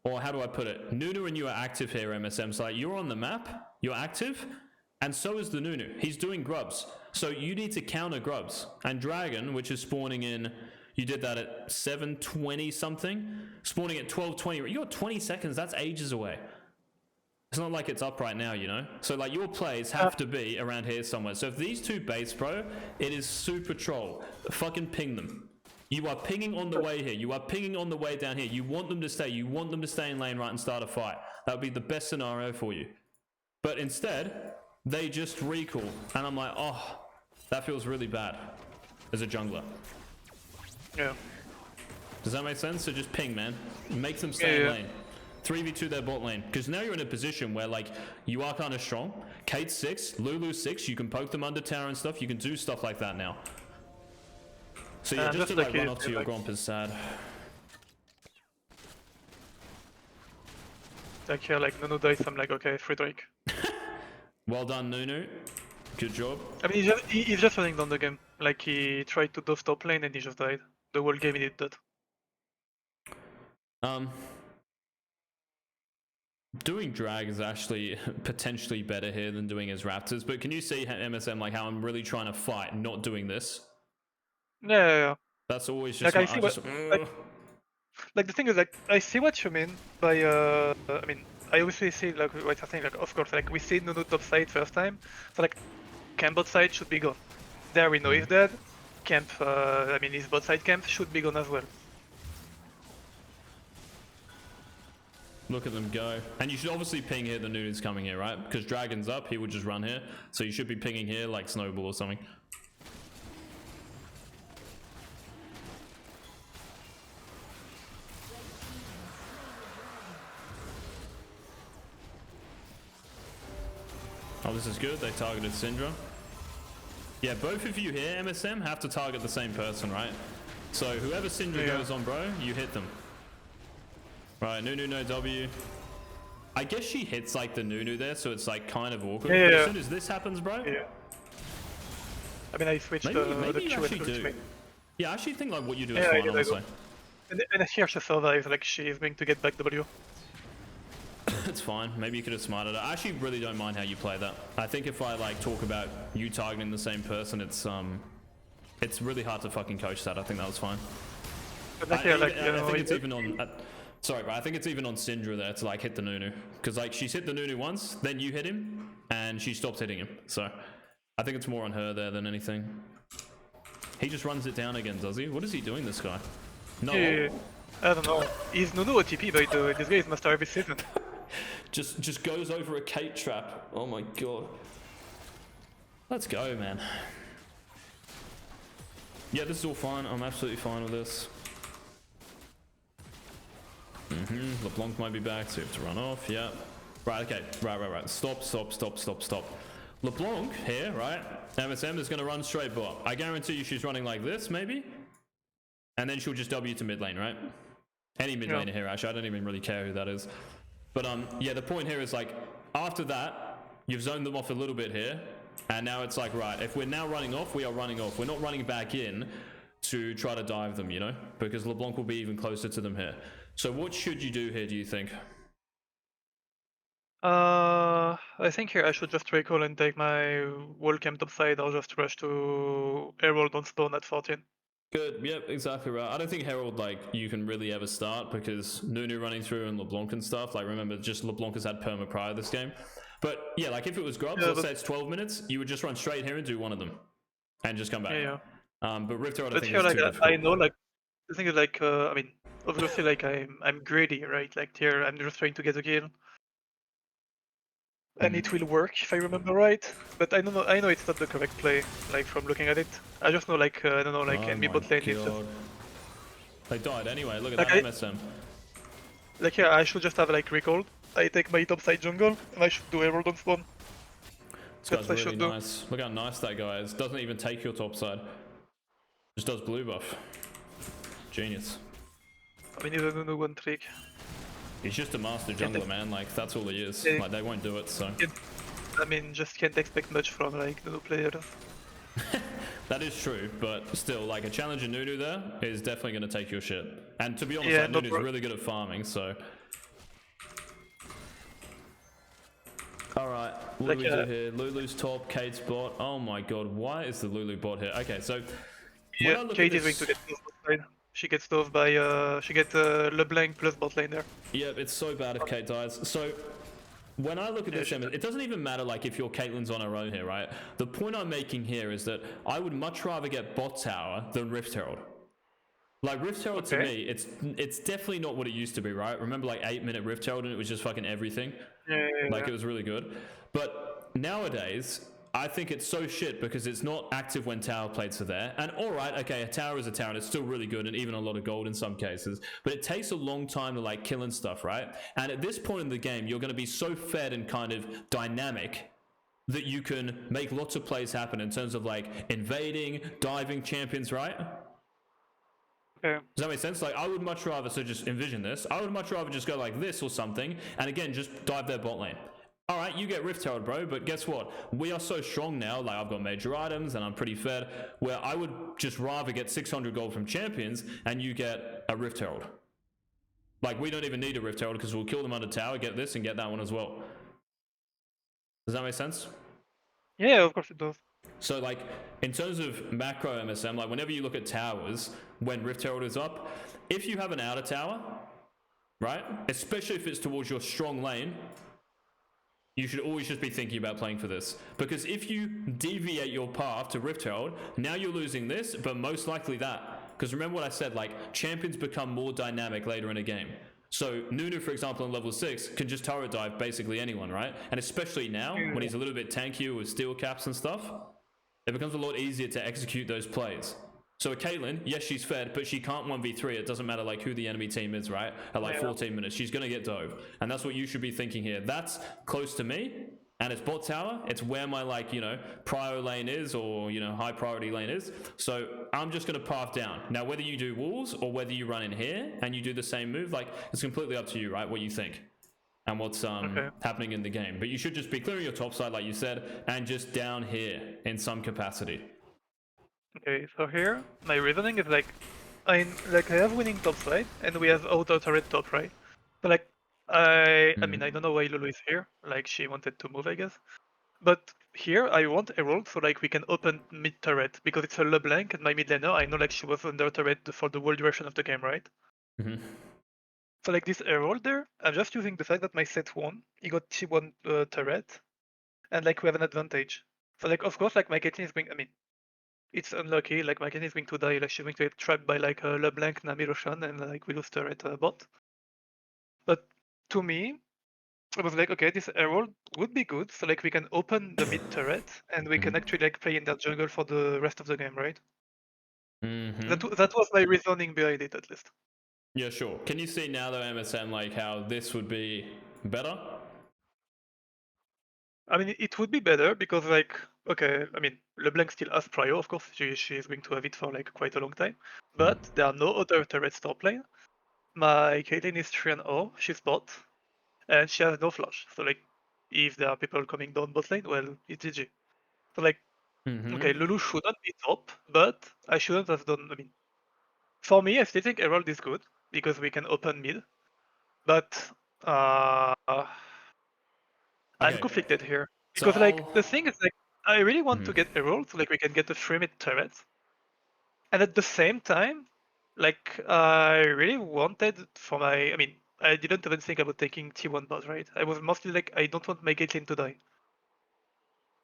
[SPEAKER 1] Or how do I put it? Nunu and you are active here, MSM. So like you're on the map, you're active, and so is the Nunu. He's doing grubs. So you need to counter grubs. And Dragon, which is spawning in, you did that at 7:20 something, spawning at 12:20. You got 20 seconds, that's ages away. It's not like it's up right now, you know? So like your plays have to be around here somewhere. So if these two base, bro, it is super troll. Fucking ping them. You are pinging on the way here. You are pinging on the way down here. You want them to stay. You want them to stay in lane right and start a fight. That would be the best scenario for you. But instead, they just recall. And I'm like, oh, that feels really bad as a jungler.
[SPEAKER 2] Yeah.
[SPEAKER 1] Does that make sense? So just ping, man. Make them stay in lane. 3v2 their bot lane. Because now you're in a position where, like, you are kind of strong. Kate's 6, Lulu's 6. You can poke them under tower and stuff. You can do stuff like that now. So yeah, just to like run off to your Gromp is sad.
[SPEAKER 2] Like here, like Nunu dies, I'm like, okay, free Drake.
[SPEAKER 1] Well done, Nunu. Good job.
[SPEAKER 2] I mean, he's just running down the game. Like he tried to dove top lane and he just died. The whole game he did that.
[SPEAKER 1] Doing drag is actually potentially better here than doing his Raptors, but can you see MSM like how I'm really trying to fight not doing this?
[SPEAKER 2] Yeah.
[SPEAKER 1] That's always just
[SPEAKER 2] like like the thing is like I see what you mean by I mean I obviously see like what you're saying, like of course like we see Nunu top side first time, so like camp bot side should be gone. There we know he's dead. Camp I mean his bot side camp should be gone as well.
[SPEAKER 1] Look at them go. And you should obviously ping here the Nunu's coming here, right? Because Dragon's up, he would just run here. So you should be pinging here like Snowball or something. Oh, this is good. They targeted Syndra. Yeah, both of you here, MSM, have to target the same person, right? So whoever Syndra goes on, bro, you hit them. Right, Nunu, no W. I guess she hits like the Nunu there, so it's like kind of awkward. But as soon as this happens, bro.
[SPEAKER 2] Yeah. I mean, I switched
[SPEAKER 1] maybe
[SPEAKER 2] the
[SPEAKER 1] you
[SPEAKER 2] Q
[SPEAKER 1] actually
[SPEAKER 2] and
[SPEAKER 1] do.
[SPEAKER 2] ultimate.
[SPEAKER 1] Yeah, I actually think like what you do is fine, honestly.
[SPEAKER 2] And here she survives, like she is going to get back W.
[SPEAKER 1] It's fine. Maybe you could have smarted it. I actually really don't mind how you play that. I think if I like talk about you targeting the same person, it's really hard to fucking coach that. I think that was fine.
[SPEAKER 2] But I
[SPEAKER 1] think it's even on. Sorry, but I think it's even on Syndra there to like hit the Nunu, because like she's hit the Nunu once, then you hit him, and she stopped hitting him. So I think it's more on her there than anything. He just runs it down again, does he? What is he doing, this guy? No.
[SPEAKER 2] Yeah, I don't know. He's Nunu OTP, by the way. This guy is master every season.
[SPEAKER 1] just goes over a Kate trap. Oh my god. Let's go, man. Yeah, this is all fine. I'm absolutely fine with this. LeBlanc might be back, so you have to run off. Yeah. Right, okay. Right. Stop. LeBlanc here, right? MSM is going to run straight bot. I guarantee you she's running like this, maybe? And then she'll just W to mid lane, right? Any mid laner here, actually. I don't even really care who that is. But yeah, the point here is like, after that, you've zoned them off a little bit here. And now it's like, right, if we're now running off, we are running off. We're not running back in to try to dive them, you know? Because LeBlanc will be even closer to them here. So what should you do here, do you think?
[SPEAKER 2] I think here I should just recall and take my wall camp top side. I'll just rush to Herald on spawn at 14.
[SPEAKER 1] Good, yep, exactly right. I don't think Herald, like, you can really ever start because Nunu running through and LeBlanc and stuff. Like, remember, just LeBlanc has had perma prior this game. But yeah, like if it was grubs, let's say it's 12 minutes, you would just run straight here and do one of them. And just come back. But Rift Herald, I think is too difficult.
[SPEAKER 2] I know, like, the thing is, like, I mean, obviously, like, I'm greedy, right? Like, here, I'm just trying to get a kill. And it will work, if I remember right. But I know it's not the correct play, like, from looking at it. I just know, like, I don't know, like, enemy bot lane is just...
[SPEAKER 1] They died anyway, look at that MSM.
[SPEAKER 2] Like, yeah, I should just have, like, recalled. I take my top side jungle, and I should do Herald on spawn.
[SPEAKER 1] This
[SPEAKER 2] That's
[SPEAKER 1] guy's
[SPEAKER 2] what I
[SPEAKER 1] really
[SPEAKER 2] should do.
[SPEAKER 1] nice. Look how nice that guy is. Doesn't even take your top side. Just does blue buff. Genius.
[SPEAKER 2] I mean, he's a Nunu one trick.
[SPEAKER 1] He's just a master
[SPEAKER 2] Can't
[SPEAKER 1] jungler, man. Like, that's all he is.
[SPEAKER 2] Yeah.
[SPEAKER 1] Like, they won't do it, so.
[SPEAKER 2] I mean, just can't expect much from like Nunu players.
[SPEAKER 1] That is true, but still, like, a challenger Nunu there is definitely going to take your shit. And to be honest,
[SPEAKER 2] Yeah,
[SPEAKER 1] like, Nunu's really good at farming, so. Alright, what do we do here? Lulu's top, Kate's bot. Oh my god, why is the Lulu bot here? Okay, so.
[SPEAKER 2] Yeah, Kate is going to get dove bot lane. She gets dove by, she gets LeBlanc plus bot lane there.
[SPEAKER 1] Yeah, it's so bad if Kate dies. So, when I look at this, it doesn't even matter like if your Caitlyn's on her own here, right? The point I'm making here is that I would much rather get bot tower than Rift Herald. Like Rift Herald to me, it's definitely not what it used to be, right? Remember like 8-minute Rift Herald and it was just fucking everything? Like it was really good. But nowadays, I think it's so shit because it's not active when tower plates are there. And alright, okay, a tower is a tower and it's still really good and even a lot of gold in some cases. But it takes a long time to like kill and stuff, right? And at this point in the game, you're going to be so fed and kind of dynamic that you can make lots of plays happen in terms of like invading, diving champions, right?
[SPEAKER 2] Okay.
[SPEAKER 1] Does that make sense? Like, I would much rather, so just envision this, I would much rather just go like this or something, and again, just dive their bot lane. Alright, you get Rift Herald, bro, but guess what? We are so strong now, like, I've got major items, and I'm pretty fed, where I would just rather get 600 gold from champions, and you get a Rift Herald. Like, we don't even need a Rift Herald, because we'll kill them under tower, get this, and get that one as well. Does that make sense?
[SPEAKER 2] Yeah, of course it does.
[SPEAKER 1] So like, in terms of macro MSM, like whenever you look at towers, when Rift Herald is up, if you have an outer tower, right, especially if it's towards your strong lane, you should always just be thinking about playing for this. Because if you deviate your path to Rift Herald, now you're losing this, but most likely that. Because remember what I said, like, champions become more dynamic later in a game. So Nunu, for example, in level 6, can just turret dive basically anyone, right? And especially now, when he's a little bit tankier with steel caps and stuff, it becomes a lot easier to execute those plays. So a Caitlyn, yes, she's fed, but she can't 1v3. It doesn't matter like who the enemy team is, right? At like 14 minutes, she's going to get dove. And that's what you should be thinking here. That's close to me, and it's bot tower. It's where my like, you know, prio lane is, or, you know, high priority lane is. So I'm just going to path down. Now, whether you do walls or whether you run in here and you do the same move, like, it's completely up to you, right? What you think and what's happening in the game. But you should just be clearing your top side, like you said, and just down here in some capacity.
[SPEAKER 2] Okay, so here, my reasoning is like, I have winning top side, and we have auto turret top, right? So like, I mean, I don't know why Lulu is here, like she wanted to move, I guess. But here, I want Herald so like we can open mid turret, because it's a LeBlanc, and my mid laner, I know like she was under turret for the whole duration of the game, right? So like this Herald there, I'm just using the fact that my set won, he got T1 turret, and like we have an advantage. So like, of course, like my Caitlyn is going, I mean, it's unlucky, like my Caitlyn is going to die, like she's going to get trapped by like LeBlanc, Nami, Roshan, and like we lose turret bot. But to me, I was like, okay, this Herald would be good, so like we can open the mid turret, and we can actually like play in that jungle for the rest of the game, right? That was my reasoning behind it, at least.
[SPEAKER 1] Yeah, sure. Can you see now though, MSM, like how this would be better?
[SPEAKER 2] I mean, it would be better because, like, okay, I mean, LeBlanc still has prio, of course. She is going to have it for like quite a long time. But there are no other turrets top lane. My Caitlyn is 3-0, she's bot, and she has no flash. So, like, if there are people coming down bot lane, well, it's GG. So, like, okay, Lulu shouldn't be top, but I shouldn't have done. I mean, for me, I still think Herald is good because we can open mid. But I'm conflicted here because, like, the thing is, like, I really want to get Herald so like we can get a 3 mid turret, and at the same time, like, I really wanted for my. I mean, I didn't even think about taking T1 bot, right? I was mostly like, I don't want my Caitlyn to die.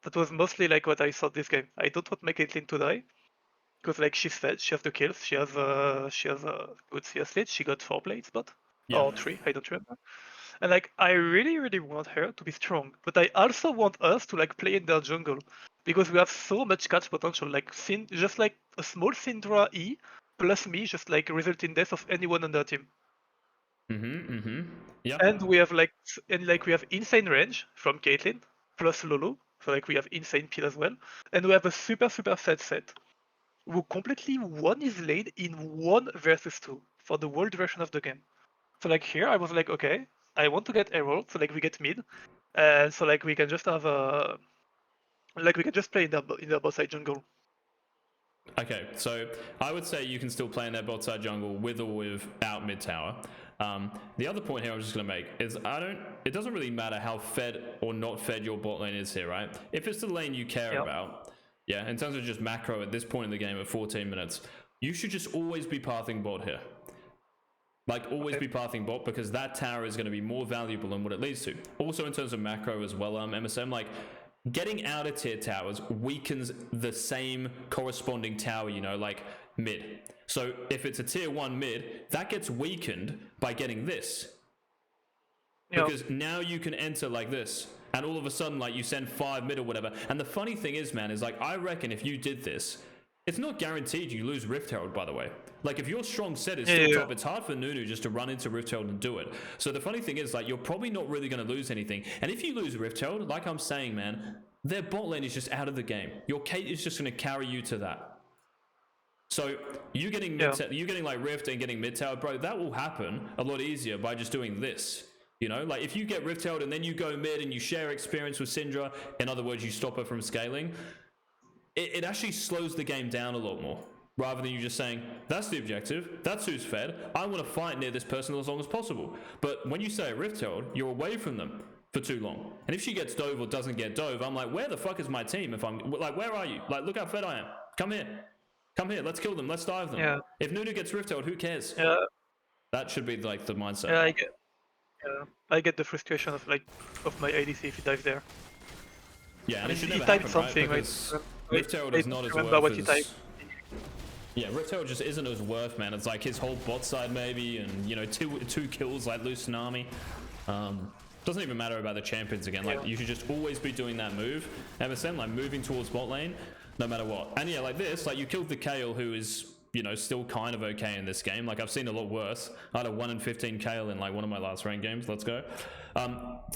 [SPEAKER 2] That was mostly like what I thought this game. I don't want my Caitlyn to die because like she's fed, she has the kills, she has a good CS lead. She got 4 plates, but or 3, I don't remember. And like, I really, really want her to be strong, but I also want us to like play in their jungle because we have so much catch potential. Like, just like a small Syndra E plus me, just like result in death of anyone on their team.
[SPEAKER 1] Yeah.
[SPEAKER 2] And we have like, we have insane range from Caitlyn plus Lulu, So like we have insane peel as well, and we have a super fed set who completely won his lane in 1 versus 2 for the whole duration of the game. So like here I was like, okay, I want to get Herald, so like we get mid, and so like we can just have like we can just play in the bot side jungle.
[SPEAKER 1] Okay, so I would say you can still play in their bot side jungle with or without mid tower. The other point here I'm just going to make is it doesn't really matter how fed or not fed your bot lane is here, right? If it's the lane you care about, yeah, in terms of just macro at this point in the game at 14 minutes, you should just always be pathing bot here. Like, always be pathing bot, because that tower is going to be more valuable than what it leads to. Also, in terms of macro as well, MSM, like, getting out of tier towers weakens the same corresponding tower, you know, like mid. So if it's a tier 1 mid, that gets weakened by getting this. Because now you can enter like this, and all of a sudden, like, you send 5 mid or whatever. And the funny thing is, man, is like, I reckon if you did this, it's not guaranteed you lose Rift Herald, by the way. Like, if your strong set is still top, it's hard for Nunu just to run into Rift Herald and do it. So the funny thing is, like, you're probably not really going to lose anything. And if you lose Rift Herald, like I'm saying, man, their bot lane is just out of the game. Your Kate is just going to carry you to that. So you getting you getting like Rift and getting mid tower, bro, that will happen a lot easier by just doing this. You know, like if you get Rift Herald and then you go mid and you share experience with Syndra, in other words, you stop her from scaling, it actually slows the game down a lot more, rather than you just saying, that's the objective, that's who's fed, I want to fight near this person as long as possible. But when you say a Rift Herald, you're away from them for too long. And if she gets dove or doesn't get dove, I'm like, where the fuck is my team? If I'm like, where are you? Like, look how fed I am. Come here, let's kill them, let's dive them.
[SPEAKER 2] Yeah.
[SPEAKER 1] If Nunu gets Rift Herald, who cares?
[SPEAKER 2] Yeah.
[SPEAKER 1] That should be like the mindset.
[SPEAKER 2] Yeah, I get the frustration of my ADC if he dives there.
[SPEAKER 1] Yeah, and
[SPEAKER 2] I
[SPEAKER 1] it should
[SPEAKER 2] mean,
[SPEAKER 1] never
[SPEAKER 2] he typed
[SPEAKER 1] happen,
[SPEAKER 2] something,
[SPEAKER 1] right? Rift Herald is not as worth as... Yeah, Rift Herald just isn't as worth, man. It's like his whole bot side maybe, and, you know, two kills like lose Tsunami. Doesn't even matter about the champions again. Like, you should just always be doing that move, MSN, like moving towards bot lane, no matter what. And yeah, like this, like you killed the Kayle, who is, you know, still kind of okay in this game. Like, I've seen a lot worse. I had a 1 in 15 Kayle in like one of my last ranked games. Let's go.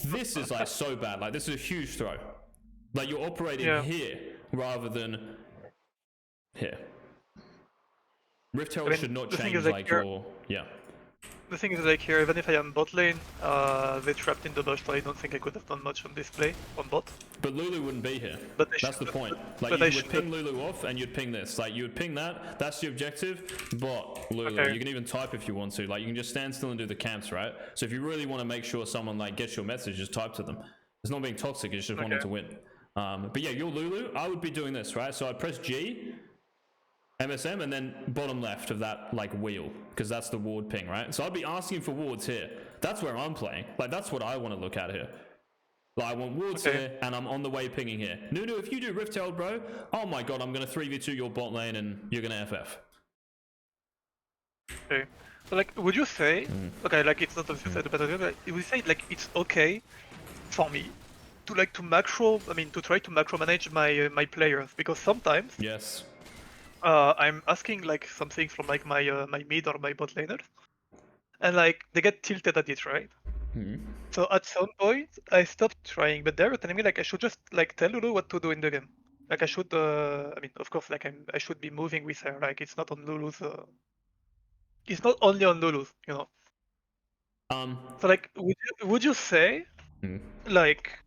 [SPEAKER 1] This is like so bad. Like, this is a huge throw. Like, you're operating here rather than here. Rift Herald should not change like your... Yeah.
[SPEAKER 2] The thing is, like, here, even if I am bot lane, they trapped in the bush, so I don't think I could have done much on this play on bot.
[SPEAKER 1] But Lulu wouldn't be here. That's the point. Like, you would ping Lulu off, and you'd ping this. Like, you would ping that, that's the objective, bot, Lulu. You can even type if you want to. Like, you can just stand still and do the camps, right? So if you really want to make sure someone, like, gets your message, just type to them. It's not being toxic, it's just wanting to win. But yeah, you're Lulu, I would be doing this, right? So I'd press G, MSM, and then bottom left of that, like, wheel, because that's the ward ping, right? So I'd be asking for wards here. That's where I'm playing. Like, that's what I want to look at here. Like, I want wards here, and I'm on the way pinging here. Nunu, if you do Rift Herald, bro, oh my god, I'm going to 3v2 your bot lane, and you're going to FF.
[SPEAKER 2] Okay. So, like, would you say, okay, like, it's not a suicide, but would you say, like, it's okay for me to, like, to try to macro manage my players? Because sometimes...
[SPEAKER 1] Yes.
[SPEAKER 2] I'm asking like something from like my mid or my bot laners, and like they get tilted at it, right? So at some point I stopped trying, but they're telling me like I should just like tell Lulu what to do in the game. Like I should, I mean, of course, like I should be moving with her. Like it's not on Lulu's. It's not only on Lulu's, you know. So like, would you say, like,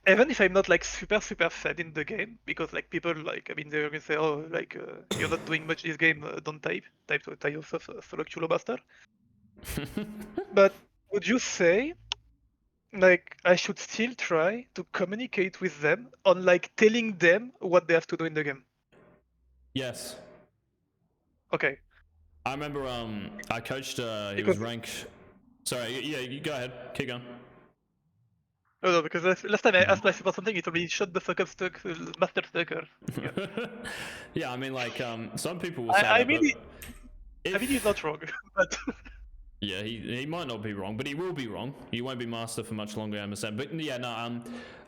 [SPEAKER 2] even if I'm not like super fed in the game, because like people like, I mean, they're gonna say, oh, like you're not doing much this game, don't type yourself solo culo bastard. But would you say, like, I should still try to communicate with them on like telling them what they have to do in the game?
[SPEAKER 1] Yes.
[SPEAKER 2] Okay.
[SPEAKER 1] I remember I coached he was ranked... Sorry, yeah, you go ahead, keep going.
[SPEAKER 2] Oh no, because last time I asked my support something, it told me shut the fuck up, Master Stucker. Yeah.
[SPEAKER 1] Yeah, I mean, like, some people will say
[SPEAKER 2] I mean, he's not wrong, but...
[SPEAKER 1] Yeah, he might not be wrong, but he will be wrong. You won't be master for much longer, MSM. But yeah, no,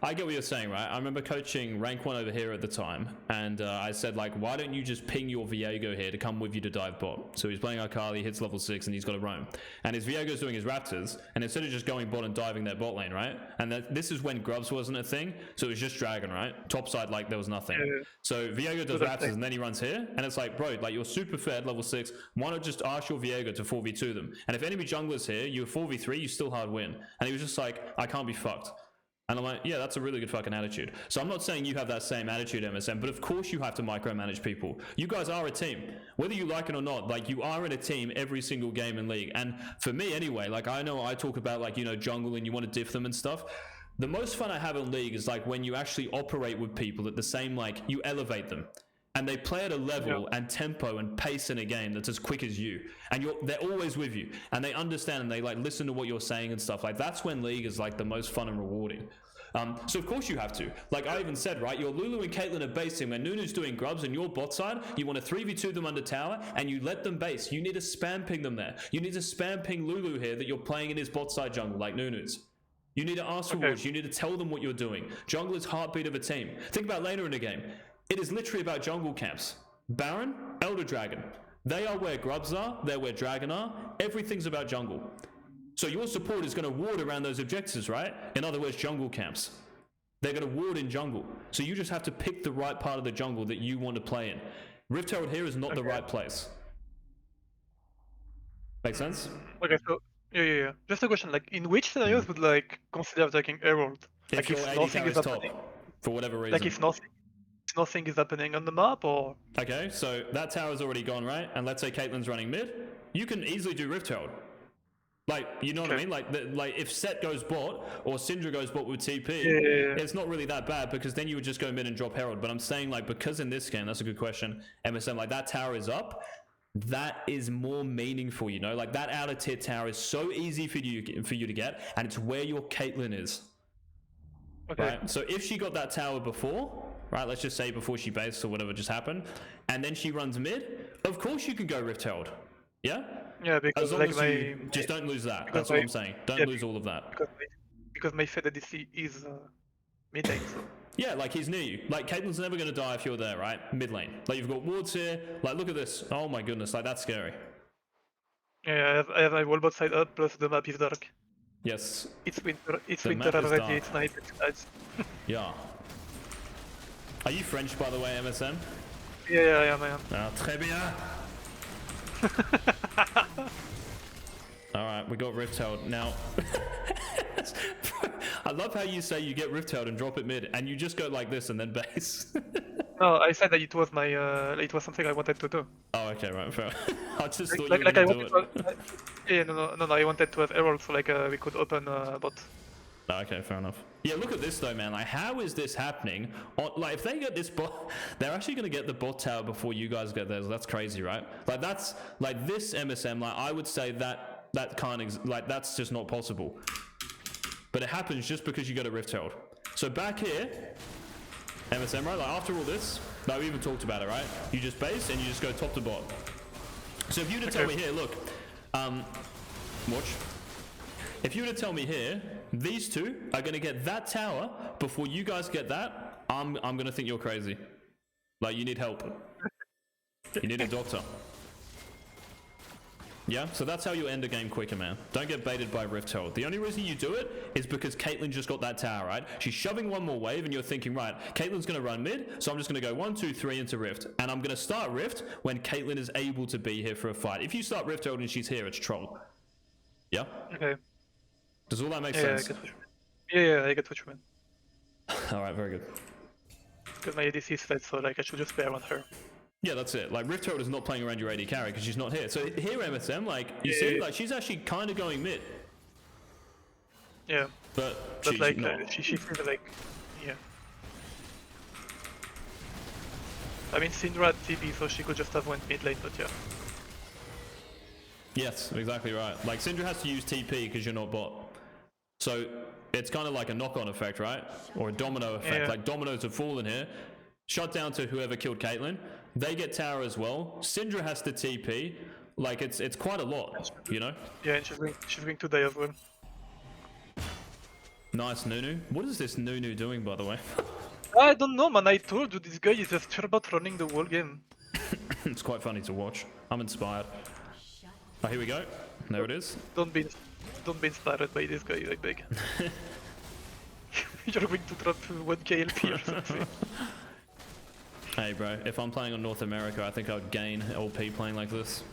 [SPEAKER 1] I get what you're saying, right? I remember coaching rank 1 over here at the time, and I said, like, why don't you just ping your Viego here to come with you to dive bot? So he's playing Akali, hits level 6, and he's got a roam. And his Viego's doing his Raptors, and instead of just going bot and diving their bot lane, right? And this is when Grubs wasn't a thing, so it was just Dragon, right? Topside, like, there was nothing.
[SPEAKER 2] Yeah.
[SPEAKER 1] So Viego does Raptors, and then he runs here, and it's like, bro, like, you're super fed, level 6, why not just ask your Viego to 4v2 them? And if enemy junglers here, you're 4v3, you still hard win. And he was just like, I can't be fucked. And I'm like, yeah, that's a really good fucking attitude. So I'm not saying you have that same attitude, MSM, but of course you have to micromanage people. You guys are a team. Whether you like it or not, like, you are in a team every single game in League. And for me anyway, like, I know I talk about, like, you know, jungle and you want to diff them and stuff. The most fun I have in League is like when you actually operate with people at the same, like, you elevate them. And they play at a level and tempo and pace in a game that's as quick as you. And they're always with you. And they understand and they, like, listen to what you're saying and stuff. Like, that's when League is, like, the most fun and rewarding. So of course you have to. Like I even said, right, your Lulu and Caitlyn are basing when Nunu's doing grubs and your bot side, you want to 3v2 them under tower and you let them base. You need to spam ping them there. You need to spam ping Lulu here that you're playing in his bot side jungle like Nunu's. You need to ask for wards. You need to tell them what you're doing. Jungle is heartbeat of a team. Think about later in the game. It is literally about jungle camps. Baron, Elder Dragon. They are where grubs are. They're where Dragon are. Everything's about jungle. So your support is going to ward around those objectives, right? In other words, jungle camps. They're going to ward in jungle. So you just have to pick the right part of the jungle that you want to play in. Rift Herald here is not the right place. Make sense?
[SPEAKER 2] Okay, so yeah. Just a question, like, in which scenarios would, like, consider taking Herald?
[SPEAKER 1] If
[SPEAKER 2] like,
[SPEAKER 1] your
[SPEAKER 2] if
[SPEAKER 1] AD
[SPEAKER 2] nothing is
[SPEAKER 1] carries
[SPEAKER 2] happening.
[SPEAKER 1] top, for whatever reason.
[SPEAKER 2] Like, if nothing is happening on the map, or...
[SPEAKER 1] Okay, so that tower's already gone, right? And let's say Caitlyn's running mid. You can easily do Rift Herald. Like, you know what I mean? Like if Set goes bot or Syndra goes bot with TP, it's not really that bad because then you would just go mid and drop Herald. But I'm saying, like, because in this game, that's a good question, MSM, like, that tower is up, that is more meaningful, you know? Like, that outer tier tower is so easy for you to get, and it's where your Caitlyn is. Okay. Right? So if she got that tower before, right, let's just say before she based or whatever just happened, and then she runs mid, of course you can go Rift Herald. Yeah?
[SPEAKER 2] Yeah, because,
[SPEAKER 1] as long
[SPEAKER 2] like,
[SPEAKER 1] as you just don't lose that. That's what I'm saying. Don't lose all of that.
[SPEAKER 2] Because my Fed ADC is mid lane. So.
[SPEAKER 1] Yeah, like, he's near you. Like, Caitlyn's never going to die if you're there, right? Mid lane. Like, you've got wards here. Like, look at this. Oh my goodness, like, that's scary.
[SPEAKER 2] Yeah, I have my wallbot side up, plus the map is dark.
[SPEAKER 1] Yes.
[SPEAKER 2] It's winter already, dark. It's night, it's
[SPEAKER 1] Yeah. Are you French, by the way, MSM?
[SPEAKER 2] Yeah, I am.
[SPEAKER 1] Ah, très bien. Alright, we got Rift Herald. Now, I love how you say you get Rift Herald and drop it mid, and you just go like this and then base.
[SPEAKER 2] No, I said that it was my, it was something I wanted to do.
[SPEAKER 1] Oh, okay, right, fair. I just thought
[SPEAKER 2] like,
[SPEAKER 1] you were
[SPEAKER 2] like
[SPEAKER 1] going to do it.
[SPEAKER 2] Yeah, no, I wanted to have Herald so, like, we could open bot.
[SPEAKER 1] Oh, okay, fair enough. Yeah, look at this though, man. Like, how is this happening? Like, if they get this bot, they're actually going to get the bot tower before you guys get theirs. That's crazy, right? Like, that's, like, this MSM, like, I would say that can't, like, that's just not possible. But it happens just because you go to Rift Herald. So back here, MSM, right? Like, after all this, like, we even talked about it, right? You just base and you just go top to bot. So if you were to tell me here, look, watch. If you were to tell me here, these two are going to get that tower before you guys get that, I'm going to think you're crazy. Like, you need help. You need a doctor. Yeah, so that's how you end a game quicker, man. Don't get baited by Rift Herald. The only reason you do it is because Caitlyn just got that tower, right? She's shoving one more wave and you're thinking, right, Caitlyn's going to run mid, so I'm just going to go 1, 2, 3 into Rift. And I'm going to start Rift when Caitlyn is able to be here for a fight. If you start Rift Herald and she's here, it's troll. Yeah?
[SPEAKER 2] Okay.
[SPEAKER 1] Does all that make sense?
[SPEAKER 2] Yeah, I get what you mean.
[SPEAKER 1] Alright, very good.
[SPEAKER 2] Because my ADC is fed, so, like, I should just play around her.
[SPEAKER 1] Yeah, that's it. Like, Rift Herald is not playing around your AD carry because she's not here. So here, MSM, like, you see, like, she's actually kind of going mid.
[SPEAKER 2] Yeah.
[SPEAKER 1] But she's
[SPEAKER 2] like,
[SPEAKER 1] not.
[SPEAKER 2] She's like, yeah. I mean, Syndra had TP, so she could just have went mid lane, but yeah.
[SPEAKER 1] Yes, exactly right. Like, Syndra has to use TP because you're not bot. So it's kind of like a knock-on effect, right? Or a domino effect.
[SPEAKER 2] Yeah.
[SPEAKER 1] Like, dominoes have fallen here. Shut down to whoever killed Caitlyn. They get tower as well. Syndra has to TP. Like it's quite a lot, you know.
[SPEAKER 2] Yeah, and she's going to die as well.
[SPEAKER 1] Nice Nunu. What is this Nunu doing, by the way?
[SPEAKER 2] I don't know, man. I told you this guy is just turbo running the whole game.
[SPEAKER 1] It's quite funny to watch. I'm inspired. Oh, here we go. There it is.
[SPEAKER 2] Don't be inspired by this guy, I beg. You're going to drop 1k LP or something.
[SPEAKER 1] Hey bro, if I'm playing on North America, I think I'd gain LP playing like this.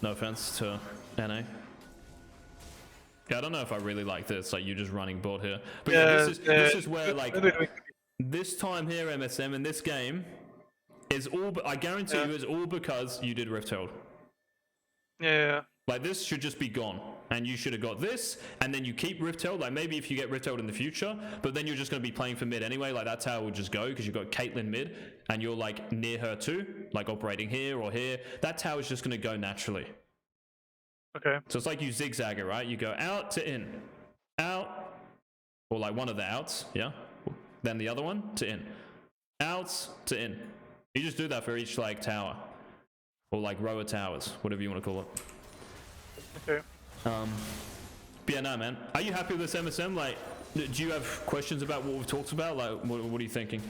[SPEAKER 1] No offense to NA. Yeah, I don't know if I really like this, like you just running bot here. But yeah, this is where like, this time here MSM in this game is all, I guarantee you is all because you did Rift Herald.
[SPEAKER 2] Yeah.
[SPEAKER 1] Like this should just be gone, and you should have got this, and then you keep Rift Herald. Like maybe if you get Rift Herald in the future, but then you're just going to be playing for mid anyway. Like that's how it would just go, because you've got Caitlyn mid, and you're like near her too, like operating here or here. That's how it's just going to go naturally.
[SPEAKER 2] Okay.
[SPEAKER 1] So it's like you zigzag it, right? You go out to in, out, or like one of the outs, yeah. Then the other one to in, outs to in. You just do that for each like tower, or like row of towers, whatever you want to call it.
[SPEAKER 2] Okay.
[SPEAKER 1] But yeah, no, man. Are you happy with this MSM? Like, do you have questions about what we've talked about? Like, what are you thinking?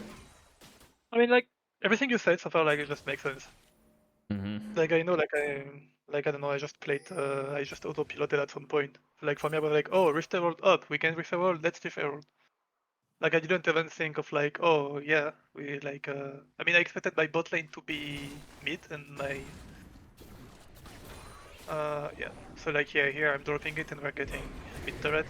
[SPEAKER 2] I mean, like everything you said so far, like it just makes sense. Like I know, I don't know. I just played. I just auto-piloted at some point. Like for me, I was like, oh, Rift Herald up. We can Rift Herald. Let's Rift Herald. Like I didn't even think of like, oh yeah, we like. I mean, I expected my bot lane to be mid and my. Yeah. So like here I'm dropping it and we're getting mid turret.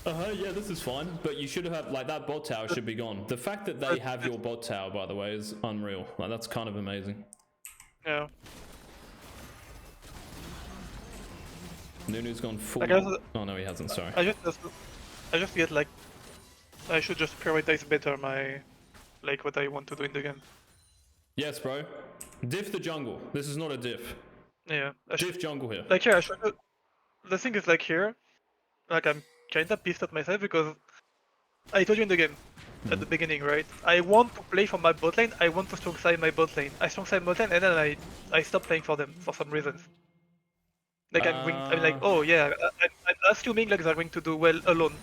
[SPEAKER 1] Yeah, this is fine. But you should have like that bot tower should be gone. The fact that they have your bot tower, by the way, is unreal. Like that's kind of amazing.
[SPEAKER 2] Yeah.
[SPEAKER 1] Nunu's gone full. Oh no, he hasn't. Sorry.
[SPEAKER 2] I just get like. I should just prioritize better my, like what I want to do in the game.
[SPEAKER 1] Yes, bro. Diff the jungle. This is not a diff.
[SPEAKER 2] Yeah.
[SPEAKER 1] Diff jungle here.
[SPEAKER 2] Like here, I should. The thing is like here, like I'm kinda pissed at myself because I told you in the game at the beginning, right? I want to play for my bot lane. I want to strong side my bot lane. I strong side bot lane, and then I stop playing for them for some reasons. Like I'm like, oh yeah, I'm assuming like they're going to do well alone.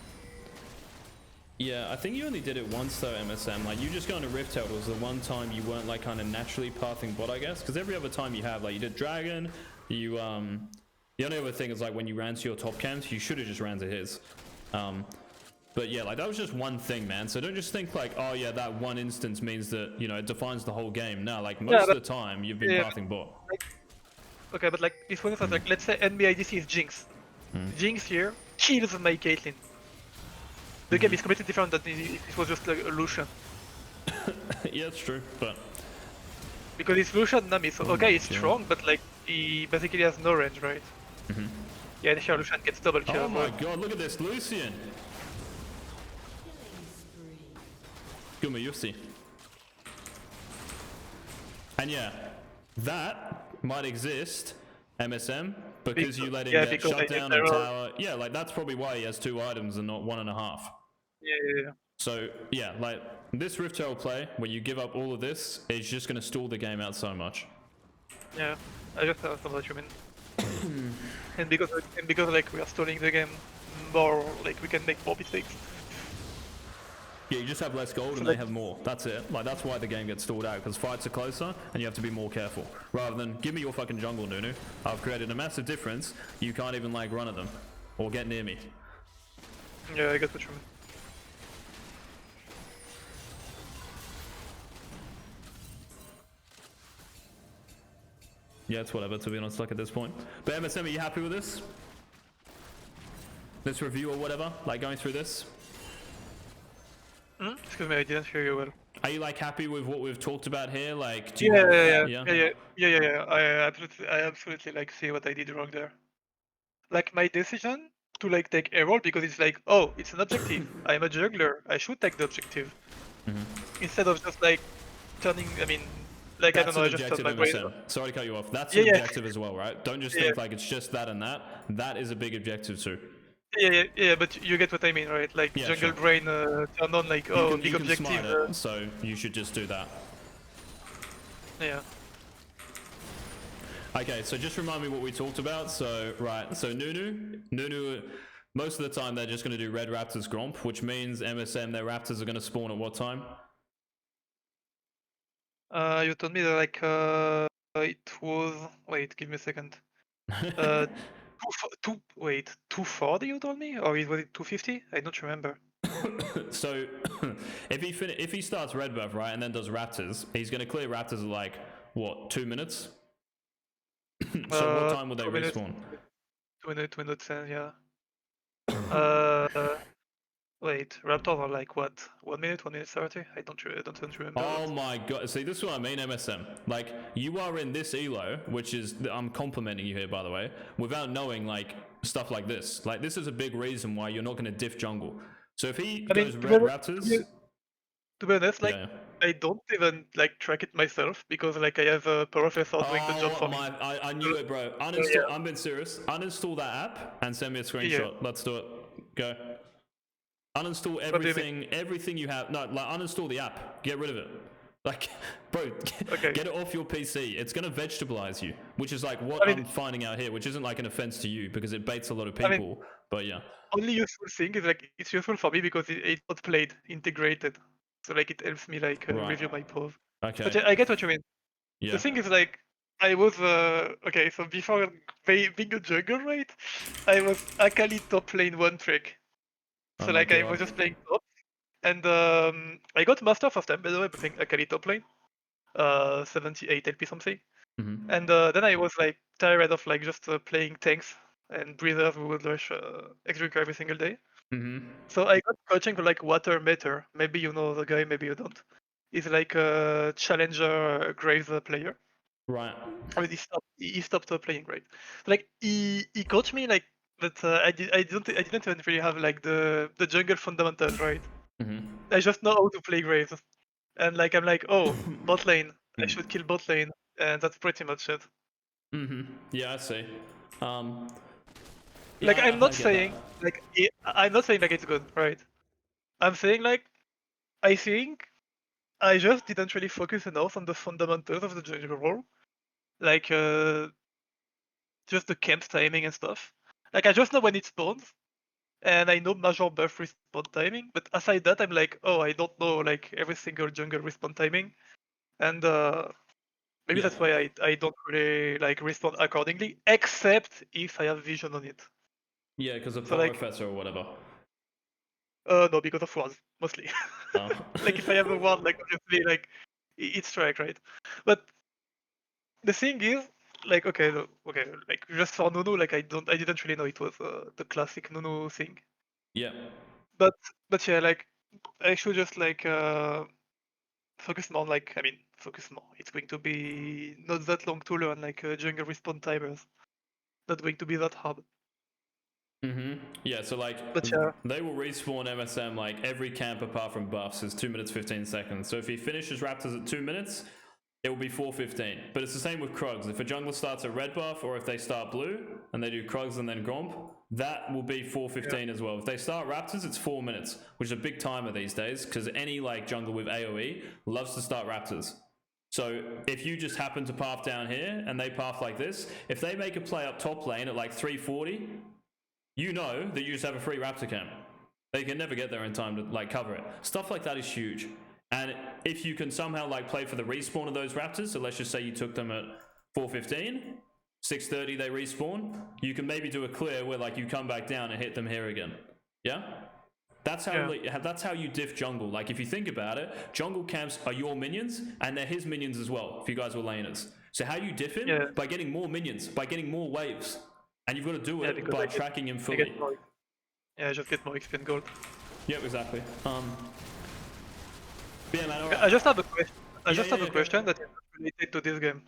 [SPEAKER 1] Yeah, I think you only did it once though, MSM. Like you just going to Rift Herald was the one time you weren't like kind of naturally pathing bot, I guess. Because every other time you have, like you did Dragon, you the only other thing is like when you ran to your top camps, you should have just ran to his. But yeah, like that was just one thing, man. So don't just think like, oh yeah, that one instance means that, you know, it defines the whole game. No, like most of the time you've been pathing bot.
[SPEAKER 2] Okay, but like this one is like, let's say NBIDC is Jinx. Jinx here kills my Caitlyn. The game is completely different than it was just like a Lucian.
[SPEAKER 1] Yeah, it's true, but
[SPEAKER 2] because it's Lucian Nami, so okay, he's strong, but like he basically has no range, right? Yeah, and here Lucian gets double kill.
[SPEAKER 1] Oh my god, look at this Lucian! Good move, you'll see. And yeah, that might exist, MSM, because you let him get shut down on tower. Yeah, like that's probably why he has 2 items and not 1.5.
[SPEAKER 2] Yeah.
[SPEAKER 1] So yeah, like this Rift Herald play, where you give up all of this, is just going to stall the game out so much.
[SPEAKER 2] Yeah, I just thought what you mean. and because like we are stalling the game more, like we can make more mistakes.
[SPEAKER 1] Yeah, you just have less gold and they have more. That's it. Like that's why the game gets stalled out, because fights are closer and you have to be more careful. Rather than give me your fucking jungle, Nunu. I've created a massive difference. You can't even like run at them or get near me.
[SPEAKER 2] Yeah, I get what you mean.
[SPEAKER 1] Yeah, it's whatever, to be honest, like at this point. But MSM, are you happy with this? This review or whatever? Like going through this?
[SPEAKER 2] Excuse me, I didn't hear you well.
[SPEAKER 1] Are you like happy with what we've talked about here? Like, do
[SPEAKER 2] you
[SPEAKER 1] yeah.
[SPEAKER 2] I absolutely like see what I did wrong there. Like my decision to like take a role because it's like, oh, it's an objective. I'm a juggler. I should take the objective instead of just like turning. I mean, like
[SPEAKER 1] that's
[SPEAKER 2] I don't know. I just thought my brain.
[SPEAKER 1] Sorry to cut you off. That's an objective as well, right? Don't just think like it's just that and that. That is a big objective too.
[SPEAKER 2] Yeah, but you get what I mean, right? Like jungle brain turn on like, oh, big objective.
[SPEAKER 1] So you should just do that.
[SPEAKER 2] Yeah.
[SPEAKER 1] Okay, so just remind me what we talked about. So, right, so Nunu, most of the time they're just going to do red Raptors Gromp, which means MSM, their Raptors are going to spawn at what time?
[SPEAKER 2] You told me that like it was. Wait, give me a second. Wait, 240 you told me, or was it 250? I don't remember.
[SPEAKER 1] So, if he starts red buff, right, and then does Raptors, he's going to clear Raptors at like, what, 2 minutes? So what time will they
[SPEAKER 2] 2 minutes,
[SPEAKER 1] respawn?
[SPEAKER 2] 2 minutes, yeah. Wait, Raptors are like what? 1 minute, 1 minute 30? I don't remember.
[SPEAKER 1] Oh my god! See, this is what I mean, MSM. Like, you are in this elo, which is I'm complimenting you here, by the way, without knowing like stuff like this. Like, this is a big reason why you're not going to diff jungle. So if he
[SPEAKER 2] I mean,
[SPEAKER 1] goes red Raptors,
[SPEAKER 2] to be honest, like
[SPEAKER 1] yeah.
[SPEAKER 2] I don't even like track it myself because like I have a professor doing the job
[SPEAKER 1] Oh
[SPEAKER 2] for me.
[SPEAKER 1] my! I knew it, bro.
[SPEAKER 2] So, yeah,
[SPEAKER 1] Uninstall. I'm being serious. Uninstall that app and send me a
[SPEAKER 2] yeah.
[SPEAKER 1] screenshot. Let's do it. Go. Uninstall
[SPEAKER 2] What do you mean?
[SPEAKER 1] everything you have. No, like uninstall the app. Get rid of it. Like, bro,
[SPEAKER 2] Okay.
[SPEAKER 1] get it off your PC. It's gonna vegetabilize you, which is like what
[SPEAKER 2] I mean,
[SPEAKER 1] I'm finding out here, which isn't like an offense to you because it baits a lot of
[SPEAKER 2] I mean,
[SPEAKER 1] people. But yeah,
[SPEAKER 2] only useful thing is like it's useful for me because it's not played integrated, so like it helps me like
[SPEAKER 1] right.
[SPEAKER 2] review my pose. But
[SPEAKER 1] Okay.
[SPEAKER 2] yeah, I get what you mean. The
[SPEAKER 1] Yeah.
[SPEAKER 2] thing is like I was okay. So before being a jungle, right, I was Akali top lane one trick.
[SPEAKER 1] Oh
[SPEAKER 2] So
[SPEAKER 1] my
[SPEAKER 2] like I was
[SPEAKER 1] god.
[SPEAKER 2] just playing top, and I got master first time by the way, by playing Akali top lane, 78 LP something.
[SPEAKER 1] Mm-hmm.
[SPEAKER 2] And then I was like tired of like just playing tanks and breathers who would rush X-Drinker every single day.
[SPEAKER 1] Mm-hmm.
[SPEAKER 2] So I got coaching for like Water Meter. Maybe you know the guy, maybe you don't. He's like a challenger Graves player.
[SPEAKER 1] Right.
[SPEAKER 2] I mean, he stopped playing, right? Like he coached me like that. I didn't even really have like the jungle fundamentals, right?
[SPEAKER 1] Mm-hmm.
[SPEAKER 2] I just know how to play Graves, and like I'm like, oh, bot lane. I should kill bot lane, and that's pretty much it.
[SPEAKER 1] Mm-hmm. Yeah, I see. Um.
[SPEAKER 2] Like
[SPEAKER 1] Yeah, I get that.
[SPEAKER 2] I'm not saying like it's good, right? I'm saying like I think I just didn't really focus enough on the fundamentals of the jungle role, like just the camp timing and stuff. Like I just know when it spawns, and I know major buff respawn timing. But aside that, I'm like, oh, I don't know like every single jungle respawn timing, and maybe
[SPEAKER 1] Yeah.
[SPEAKER 2] that's why I don't really like respond accordingly, except if I have vision on it.
[SPEAKER 1] Yeah, because of
[SPEAKER 2] So like,
[SPEAKER 1] Professor or whatever.
[SPEAKER 2] no, because of wards mostly.
[SPEAKER 1] Oh.
[SPEAKER 2] Like if I have a ward, like obviously like it's strike, right? But the thing is, like okay, like just for Nunu, like I didn't really know it was the classic Nunu thing.
[SPEAKER 1] Yeah.
[SPEAKER 2] But yeah, like I should just like focus more. Like I mean, focus more. It's going to be not that long to learn. Like jungle respawn timers, not going to be that hard.
[SPEAKER 1] Mm-hmm. Yeah, so like
[SPEAKER 2] But yeah,
[SPEAKER 1] they will respawn MSM like every camp apart from buffs is 2 minutes 15 seconds. So if he finishes Raptors at 2 minutes, it will be 4:15. But it's the same with Krugs. If a jungler starts a red buff or if they start blue and they do Krugs and then Gromp, that will be 4:15 as well. If they start Raptors, it's 4 minutes, which is a big timer these days because any like jungler with AoE loves to start Raptors. So if you just happen to path down here and they path like this, if they make a play up top lane at like 340, you know that you just have a free Raptor camp. They can never get there in time to like cover it. Stuff like that is huge. And if you can somehow like play for the respawn of those Raptors, so let's just say you took them at 4:15, 6:30 they respawn, you can maybe do a clear where like you come back down and hit them here again. Yeah? That's how you diff jungle. Like if you think about it, jungle camps are your minions and they're his minions as well, if you guys were laners. So how you diff him?
[SPEAKER 2] yeah,
[SPEAKER 1] By getting more minions, by getting more waves. And you've got to do
[SPEAKER 2] yeah,
[SPEAKER 1] it
[SPEAKER 2] because
[SPEAKER 1] by tracking him
[SPEAKER 2] I get
[SPEAKER 1] fully.
[SPEAKER 2] more. Yeah, I just get more XP and gold.
[SPEAKER 1] Yep, exactly. Yeah, man,
[SPEAKER 2] Okay,
[SPEAKER 1] alright.
[SPEAKER 2] I just have a question. I
[SPEAKER 1] Yeah,
[SPEAKER 2] just
[SPEAKER 1] yeah,
[SPEAKER 2] have a
[SPEAKER 1] yeah, go.
[SPEAKER 2] question that is not related to this game.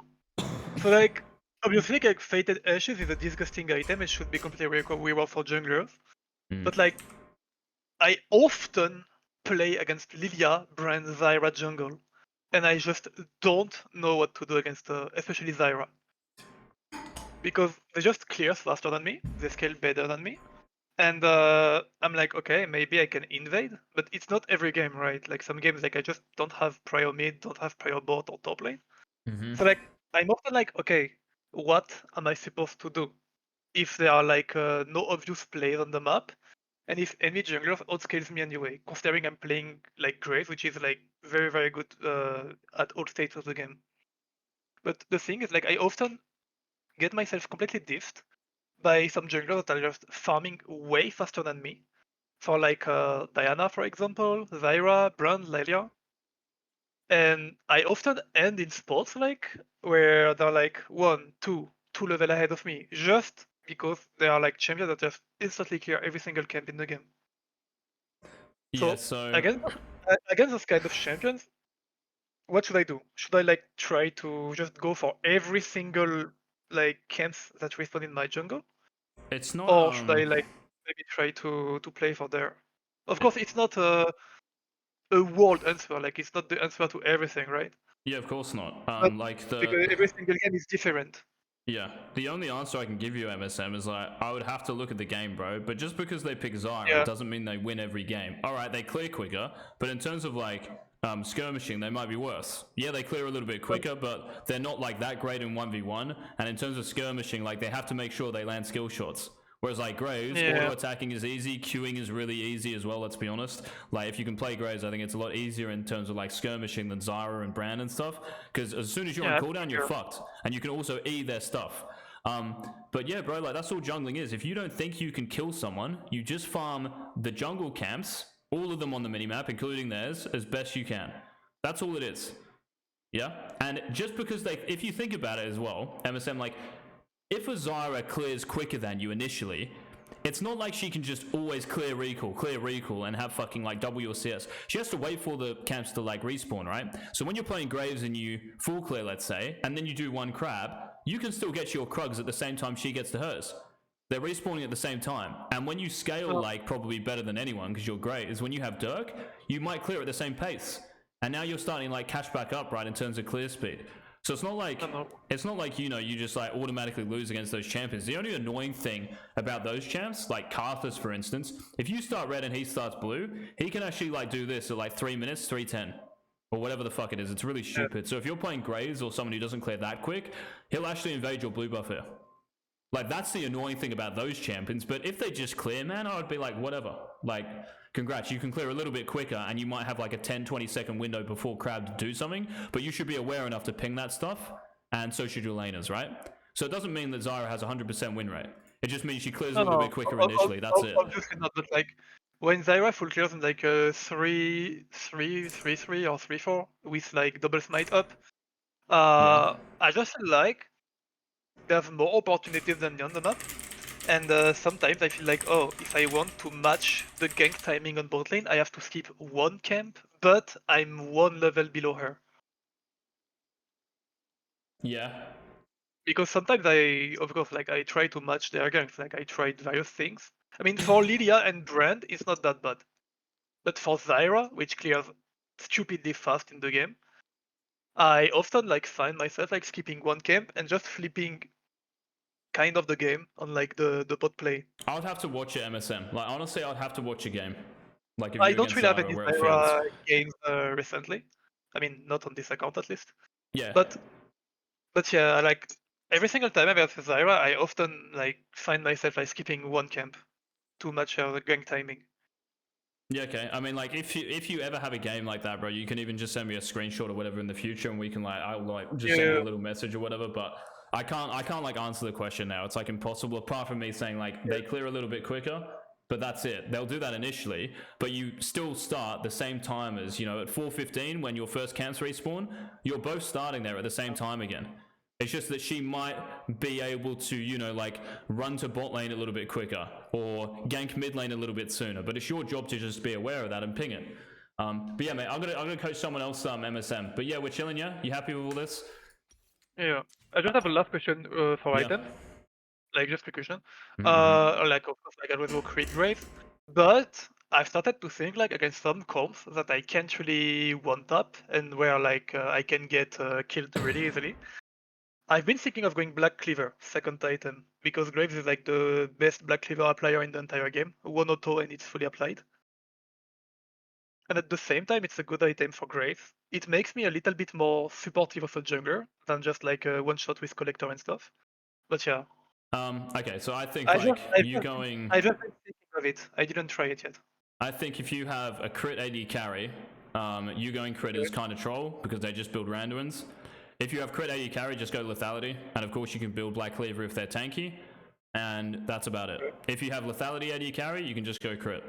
[SPEAKER 2] So like, obviously, like Fated Ashes is a disgusting item. It should be completely reward for junglers.
[SPEAKER 1] Mm.
[SPEAKER 2] But like, I often play against Lilia, Brand, Zyra jungle, and I just don't know what to do against, especially Zyra, because they just clear faster than me. They scale better than me. And I'm like, okay, maybe I can invade, but it's not every game, right? Like some games, like I just don't have prior mid, don't have prior bot or top lane.
[SPEAKER 1] Mm-hmm.
[SPEAKER 2] So like I'm often like, okay, what am I supposed to do if there are like no obvious plays on the map, and if enemy junglers outscales me anyway, considering I'm playing like Graves, which is like very very good at all states of the game. But the thing is, like, I often get myself completely diffed by some junglers that are just farming way faster than me. For like Diana, for example, Zyra, Brand, Lelia. And I often end in spots like where they're like two level ahead of me, just because they are like champions that just instantly clear every single camp in the game.
[SPEAKER 1] Yeah,
[SPEAKER 2] So
[SPEAKER 1] so
[SPEAKER 2] against those kind of champions, what should I do? Should I like try to just go for every single like camps that respawn in my jungle?
[SPEAKER 1] it's not
[SPEAKER 2] Or should I like maybe try to play for there? Of course, it's not a world answer. Like it's not the answer to everything, right?
[SPEAKER 1] yeah, of course not.
[SPEAKER 2] But
[SPEAKER 1] Like
[SPEAKER 2] because every single game is different.
[SPEAKER 1] yeah, the only answer I can give you, MSM, is like I would have to look at the game, bro. But just because they pick Zyra
[SPEAKER 2] Yeah,
[SPEAKER 1] doesn't mean they win every game. All right, they clear quicker, but in terms of like skirmishing, they might be worse. Yeah, they clear a little bit quicker, but they're not like that great in 1v1. And in terms of skirmishing, like they have to make sure they land skill shots. Whereas like Graves,
[SPEAKER 2] yeah,
[SPEAKER 1] auto attacking is easy, queuing is really easy as well. Let's be honest. Like if you can play Graves, I think it's a lot easier in terms of like skirmishing than Zyra and Brand and stuff. Because as soon as you're on
[SPEAKER 2] yeah,
[SPEAKER 1] cooldown, you're
[SPEAKER 2] sure.
[SPEAKER 1] fucked, and you can also E their stuff. But yeah, bro, like that's all jungling is. If you don't think you can kill someone, you just farm the jungle camps, all of them on the minimap, including theirs, as best you can. That's all it is. Yeah, and just because if you think about it as well, MSM, like if a Zyra clears quicker than you initially, it's not like she can just always clear recall, and have fucking like double your CS. She has to wait for the camps to like respawn, right? So when you're playing Graves and you full clear, let's say, and then you do one crab, you can still get your Krugs at the same time she gets to hers. They're respawning at the same time. And when you scale
[SPEAKER 2] Oh,
[SPEAKER 1] like probably better than anyone because you're great, is when you have Dirk, you might clear at the same pace. And now you're starting like catch back up, right, in terms of clear speed. So it's not like you know you just like automatically lose against those champions. The only annoying thing about those champs, like Karthus for instance, if you start red and he starts blue, he can actually like do this at like 3 minutes, 310. Or whatever the fuck it is. It's really
[SPEAKER 2] yeah.
[SPEAKER 1] stupid. So if you're playing Graves or someone who doesn't clear that quick, he'll actually invade your blue buff here. Like that's the annoying thing about those champions. But if they just clear, man, I would be like, whatever. Like, congrats, you can clear a little bit quicker and you might have like a 10-20 second window before crab to do something, but you should be aware enough to ping that stuff, and so should your laners, right? So it doesn't mean that Zyra has 100% win rate. It just means she clears a
[SPEAKER 2] No,
[SPEAKER 1] little
[SPEAKER 2] no,
[SPEAKER 1] bit quicker initially. That's it.
[SPEAKER 2] obviously not. But like when Zyra full clears in like a 3-3 or 3-4 with like double smite up,
[SPEAKER 1] Yeah.
[SPEAKER 2] I just feel like there's more opportunities than me on the map. And sometimes I feel like, oh, if I want to match the gank timing on bot lane, I have to skip one camp, but I'm one level below her.
[SPEAKER 1] Yeah.
[SPEAKER 2] Because sometimes of course, like I try to match their ganks, like I tried various things. I mean, for Lilia and Brand, it's not that bad. But for Zyra, which clears stupidly fast in the game, I often like find myself like skipping one camp and just flipping kind of the game on like the bot play.
[SPEAKER 1] I would have to watch it, MSM. Like, honestly, I'd have to watch a game. Like, if
[SPEAKER 2] I
[SPEAKER 1] you're
[SPEAKER 2] don't
[SPEAKER 1] against
[SPEAKER 2] really have
[SPEAKER 1] Zyra,
[SPEAKER 2] any
[SPEAKER 1] where it feels.
[SPEAKER 2] Zyra games recently. I mean, not on this account at least.
[SPEAKER 1] Yeah.
[SPEAKER 2] But yeah, like every single time I versus Zyra, I often like find myself like skipping one camp to match her gank timing.
[SPEAKER 1] Yeah, okay. I mean, like, if you ever have a game like that, bro, you can even just send me a screenshot or whatever in the future, and we can like, I'll like just send you
[SPEAKER 2] Yeah,
[SPEAKER 1] a little message or whatever. But I can't like answer the question now. It's like impossible. Apart from me saying like
[SPEAKER 2] yeah.
[SPEAKER 1] they clear a little bit quicker, but that's it. They'll do that initially, but you still start the same time as at 4:15 when your first camps respawn. You're both starting there at the same time again. It's just that she might be able to, like run to bot lane a little bit quicker or gank mid lane a little bit sooner. But it's your job to just be aware of that and ping it. But yeah, mate, I'm gonna coach someone else MSM. But yeah, we're chilling. Yeah, you happy with all this?
[SPEAKER 2] Yeah. I just have a last question for
[SPEAKER 1] Yeah.
[SPEAKER 2] items, like just a question.
[SPEAKER 1] Mm-hmm.
[SPEAKER 2] Like of course, like I always go Creed Grave, but I've started to think like against some comps that I can't really one tap and where like I can get killed really easily. I've been thinking of going Black Cleaver, second item, because Graves is like the best Black Cleaver applier in the entire game. One auto and it's fully applied. And at the same time, it's a good item for Graves. It makes me a little bit more supportive of a jungler than just like a one shot with Collector and stuff. But yeah.
[SPEAKER 1] Okay, so I think
[SPEAKER 2] I
[SPEAKER 1] like
[SPEAKER 2] just, I
[SPEAKER 1] you
[SPEAKER 2] just,
[SPEAKER 1] going.
[SPEAKER 2] I just been thinking of it. I didn't try it yet.
[SPEAKER 1] I think if you have a crit AD carry, you going crit is kind of troll because they just build randoms. If you have crit AD carry, just go lethality, and of course you can build Black Cleaver if they're tanky, and that's about it. If you have lethality AD carry, you can just go crit.